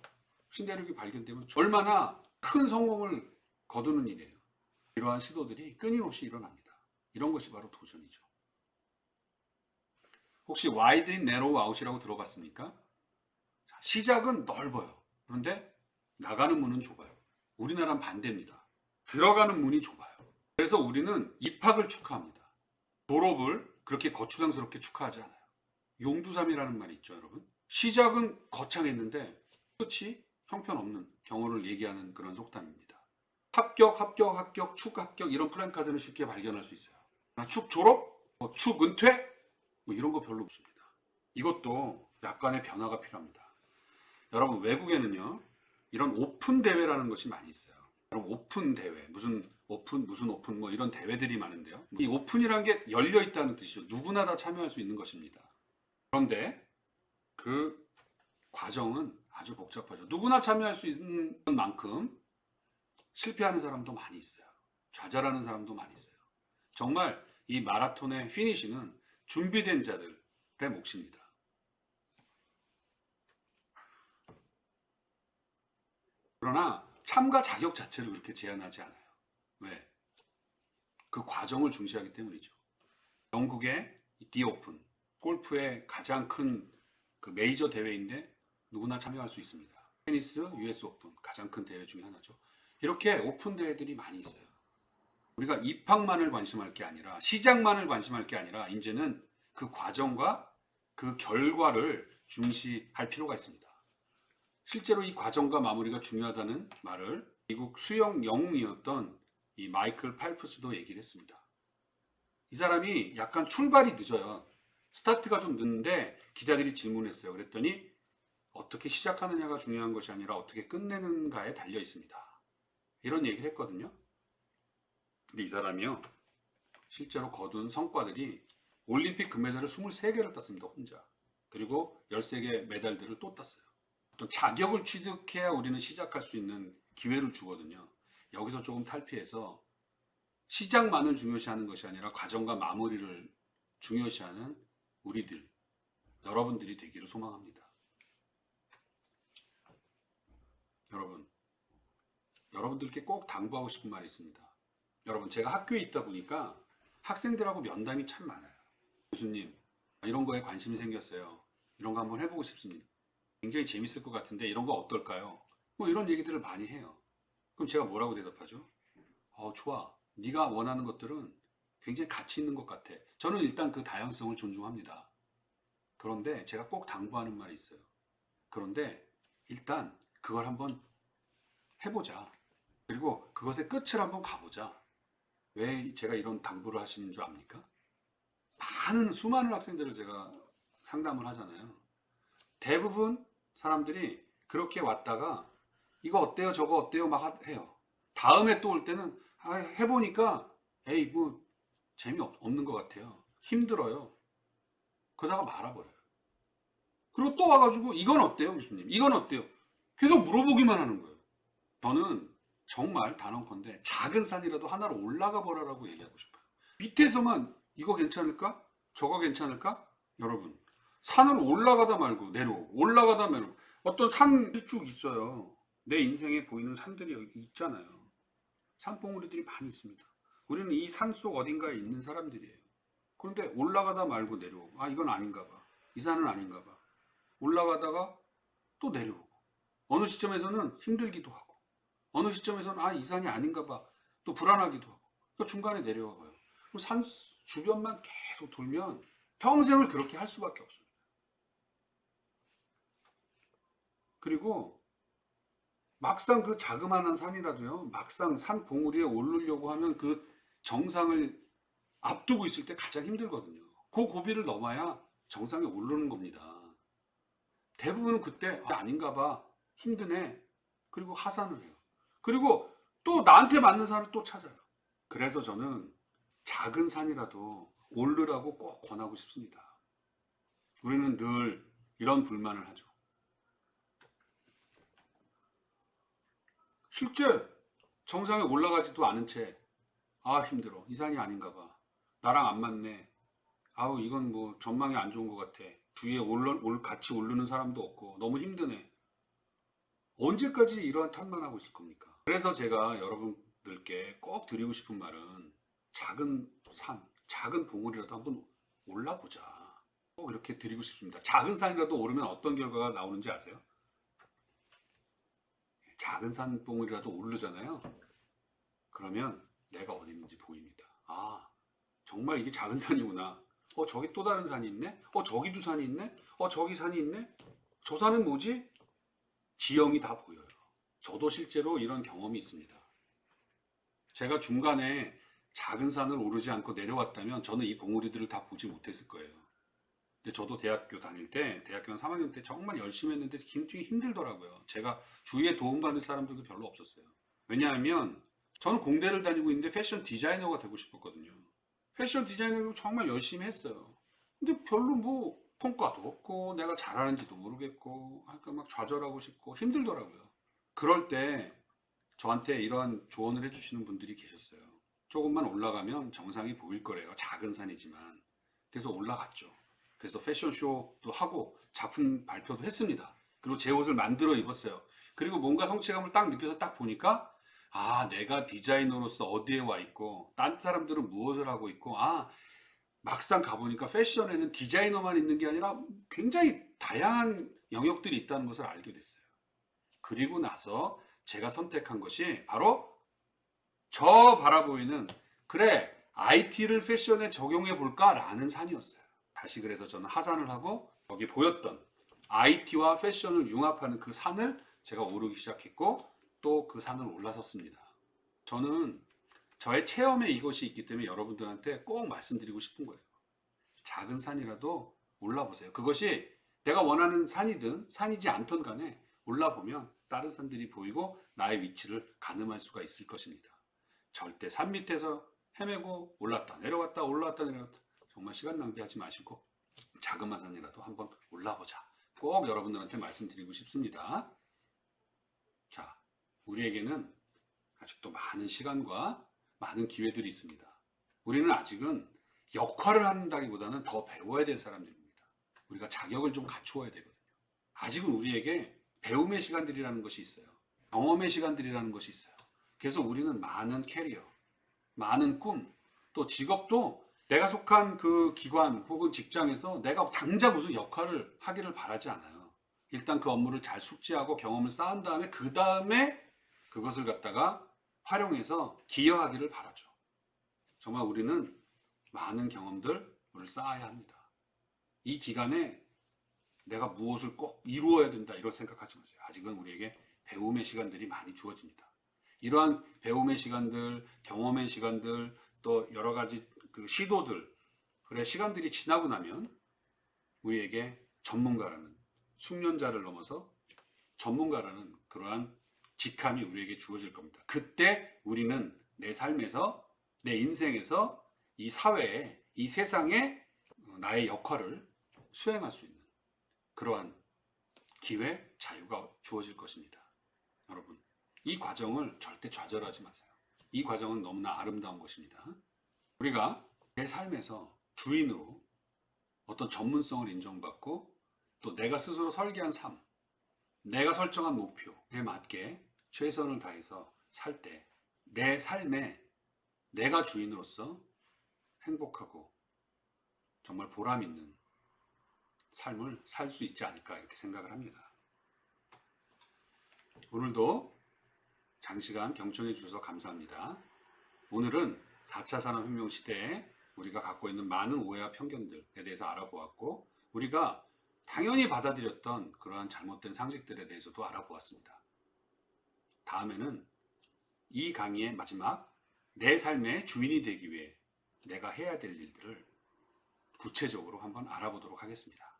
신대륙이 발견되면 얼마나 큰 성공을 거두는 일이에요. 이러한 시도들이 끊임없이 일어납니다. 이런 것이 바로 도전이죠. 혹시 와이드 인 내로우 아웃이라고 들어봤습니까? 시작은 넓어요. 그런데 나가는 문은 좁아요. 우리나라는 반대입니다. 들어가는 문이 좁아요. 그래서 우리는 입학을 축하합니다. 졸업을 그렇게 거추장스럽게 축하하지 않아요. 용두삼이라는 말이 있죠, 여러분. 시작은 거창했는데 끝이 형편없는 경우를 얘기하는 그런 속담입니다. 합격, 축 합격 이런 플랜카드는 쉽게 발견할 수 있어요. 축 졸업, 축 은퇴 뭐 이런 거 별로 없습니다. 이것도 약간의 변화가 필요합니다. 여러분, 외국에는요 이런 오픈 대회라는 것이 많이 있어요. 여러분, 오픈 대회, 무슨 오픈 뭐 이런 대회들이 많은데요. 이 오픈이라는 게 열려 있다는 뜻이죠. 누구나 다 참여할 수 있는 것입니다. 그런데 그 과정은 아주 복잡하죠. 누구나 참여할 수 있는 만큼 실패하는 사람도 많이 있어요. 좌절하는 사람도 많이 있어요. 정말 이 마라톤의 피니시는 준비된 자들의 몫입니다. 그러나 참가 자격 자체를 그렇게 제한하지 않아요. 왜? 그 과정을 중시하기 때문이죠. 영국의 디 오픈, 골프의 가장 큰 그 메이저 대회인데 누구나 참여할 수 있습니다. 테니스 US 오픈, 가장 큰 대회 중에 하나죠. 이렇게 오픈 대회들이 많이 있어요. 우리가 입학만을 관심할 게 아니라, 시작만을 관심할 게 아니라 이제는 그 과정과 그 결과를 중시할 필요가 있습니다. 실제로 이 과정과 마무리가 중요하다는 말을 미국 수영 영웅이었던 이 마이클 펠프스도 얘기를 했습니다. 이 사람이 약간 출발이 늦어요. 스타트가 좀 늦는데 기자들이 질문했어요. 그랬더니 어떻게 시작하느냐가 중요한 것이 아니라 어떻게 끝내는가에 달려 있습니다. 이런 얘기를 했거든요. 근데 이 사람이요, 실제로 거둔 성과들이 올림픽 금메달을 23개를 땄습니다. 혼자. 그리고 13개 메달들을 또 땄어요. 어떤 자격을 취득해야 우리는 시작할 수 있는 기회를 주거든요. 여기서 조금 탈피해서 시작만을 중요시하는 것이 아니라 과정과 마무리를 중요시하는 우리들, 여러분들이 되기를 소망합니다. 여러분들께 꼭 당부하고 싶은 말이 있습니다. 여러분, 제가 학교에 있다 보니까 학생들하고 면담이 참 많아요. 교수님, 이런 거에 관심이 생겼어요. 이런 거 한번 해보고 싶습니다. 굉장히 재밌을 것 같은데 이런 거 어떨까요? 뭐 이런 얘기들을 많이 해요. 그럼 제가 뭐라고 대답하죠? 좋아. 네가 원하는 것들은 굉장히 가치 있는 것 같아. 저는 일단 그 다양성을 존중합니다. 그런데 제가 꼭 당부하는 말이 있어요. 그런데 일단 그걸 한번 해보자. 그리고 그것의 끝을 한번 가보자. 왜 제가 이런 당부를 하시는 줄 압니까? 수많은 학생들을 제가 상담을 하잖아요. 대부분 사람들이 그렇게 왔다가 이거 어때요? 저거 어때요? 막 해요. 다음에 또 올 때는 해보니까 에이 뭐 재미없는 것 같아요. 힘들어요. 그러다가 말아버려요. 그리고 또 와가지고 이건 어때요? 교수님? 이건 어때요? 계속 물어보기만 하는 거예요. 저는 정말 단언컨대 작은 산이라도 하나로 올라가 보라라고 얘기하고 싶어요. 밑에서만 이거 괜찮을까? 저거 괜찮을까? 여러분, 산을 올라가다 말고 내려오고 올라가다 말고 어떤 산이 쭉 있어요. 내 인생에 보이는 산들이 여기 있잖아요. 산봉우리들이 많이 있습니다. 우리는 이 산 속 어딘가에 있는 사람들이에요. 그런데 올라가다 말고 내려오고 이건 아닌가 봐. 이 산은 아닌가 봐. 올라가다가 또 내려오고 어느 시점에서는 힘들기도 하고 어느 시점에서는 이 산이 아닌가 봐. 또 불안하기도 하고 그 중간에 내려와 봐요. 산 주변만 계속 돌면 평생을 그렇게 할 수밖에 없어요. 그리고 막상 그 자그마한 산이라도요, 막상 산 봉우리에 오르려고 하면 그 정상을 앞두고 있을 때 가장 힘들거든요. 그 고비를 넘어야 정상에 오르는 겁니다. 대부분은 그때 아닌가 봐, 힘드네. 그리고 하산을 해요. 그리고 또 나한테 맞는 산을 또 찾아요. 그래서 저는 작은 산이라도 오르라고 꼭 권하고 싶습니다. 우리는 늘 이런 불만을 하죠. 실제 정상에 올라가지도 않은 채 힘들어. 이 산이 아닌가 봐. 나랑 안 맞네. 이건 뭐 전망이 안 좋은 것 같아. 주위에 같이 오르는 사람도 없고 너무 힘드네. 언제까지 이러한 탓만 하고 있을 겁니까? 그래서 제가 여러분들께 꼭 드리고 싶은 말은 작은 산, 작은 봉우리라도 한번 올라보자. 꼭 이렇게 드리고 싶습니다. 작은 산이라도 오르면 어떤 결과가 나오는지 아세요? 작은 산 봉우리라도 오르잖아요. 그러면 내가 어디 있는지 보입니다. 정말 이게 작은 산이구나. 저기 또 다른 산이 있네? 저기도 산이 있네? 저기 산이 있네? 저 산은 뭐지? 지형이 다 보여요. 저도 실제로 이런 경험이 있습니다. 제가 중간에 작은 산을 오르지 않고 내려왔다면 저는 이 봉우리들을 다 보지 못했을 거예요. 근데 저도 대학교 다닐 때, 대학교 3학년 때 정말 열심히 했는데 굉장히 힘들더라고요. 제가 주위에 도움받을 사람들도 별로 없었어요. 왜냐하면 저는 공대를 다니고 있는데 패션 디자이너가 되고 싶었거든요. 패션 디자이너로 정말 열심히 했어요. 근데 별로 뭐 성과도 없고 내가 잘하는지도 모르겠고 막 좌절하고 싶고 힘들더라고요. 그럴 때 저한테 이런 조언을 해주시는 분들이 계셨어요. 조금만 올라가면 정상이 보일 거래요. 작은 산이지만. 그래서 올라갔죠. 그래서 패션쇼도 하고 작품 발표도 했습니다. 그리고 제 옷을 만들어 입었어요. 그리고 뭔가 성취감을 딱 느껴서 딱 보니까 내가 디자이너로서 어디에 와 있고 딴 사람들은 무엇을 하고 있고 막상 가보니까 패션에는 디자이너만 있는 게 아니라 굉장히 다양한 영역들이 있다는 것을 알게 됐어요. 그리고 나서 제가 선택한 것이 바로 저 바라보이는 그래 IT를 패션에 적용해 볼까 라는 산이었어요. 다시 그래서 저는 하산을 하고 여기 보였던 IT와 패션을 융합하는 그 산을 제가 오르기 시작했고 또 그 산을 올라섰습니다. 저는 저의 체험에 이것이 있기 때문에 여러분들한테 꼭 말씀드리고 싶은 거예요. 작은 산이라도 올라보세요. 그것이 내가 원하는 산이든 산이지 않던 간에 올라보면 다른 산들이 보이고 나의 위치를 가늠할 수가 있을 것입니다. 절대 산 밑에서 헤매고 올랐다 내려갔다 올라왔다 내려갔다 정말 시간 낭비하지 마시고 자그마한 산이라도 한번 올라보자. 꼭 여러분들한테 말씀드리고 싶습니다. 자, 우리에게는 아직도 많은 시간과 많은 기회들이 있습니다. 우리는 아직은 역할을 한다기보다는 더 배워야 될 사람들입니다. 우리가 자격을 좀 갖추어야 되거든요. 아직은 우리에게 배움의 시간들이라는 것이 있어요. 경험의 시간들이라는 것이 있어요. 그래서 우리는 많은 캐리어, 많은 꿈, 또 직업도 내가 속한 그 기관 혹은 직장에서 내가 당장 무슨 역할을 하기를 바라지 않아요. 일단 그 업무를 잘 숙지하고 경험을 쌓은 다음에 그 다음에 그것을 갖다가 활용해서 기여하기를 바라죠. 정말 우리는 많은 경험들을 쌓아야 합니다. 이 기간에 내가 무엇을 꼭 이루어야 된다 이런 생각하지 마세요. 아직은 우리에게 배움의 시간들이 많이 주어집니다. 이러한 배움의 시간들, 경험의 시간들, 또 여러 가지 그 시도들, 그래 시간들이 지나고 나면 우리에게 전문가라는 숙련자를 넘어서 전문가라는 그러한 직함이 우리에게 주어질 겁니다. 그때 우리는 내 삶에서, 내 인생에서 이 사회에, 이 세상에 나의 역할을 수행할 수 있는 그러한 기회, 자유가 주어질 것입니다. 여러분, 이 과정을 절대 좌절하지 마세요. 이 과정은 너무나 아름다운 것입니다. 우리가 내 삶에서 주인으로 어떤 전문성을 인정받고 또 내가 스스로 설계한 삶, 내가 설정한 목표에 맞게 최선을 다해서 살 때 내 삶에 내가 주인으로서 행복하고 정말 보람 있는 삶을 살 수 있지 않을까 이렇게 생각을 합니다. 오늘도 장시간 경청해 주셔서 감사합니다. 오늘은 4차 산업혁명 시대에 우리가 갖고 있는 많은 오해와 편견들에 대해서 알아보았고 우리가 당연히 받아들였던 그러한 잘못된 상식들에 대해서도 알아보았습니다. 다음에는 이 강의의 마지막 내 삶의 주인이 되기 위해 내가 해야 될 일들을 구체적으로 한번 알아보도록 하겠습니다.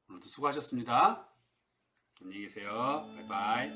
오늘도 수고하셨습니다. 안녕히 계세요. 바이바이.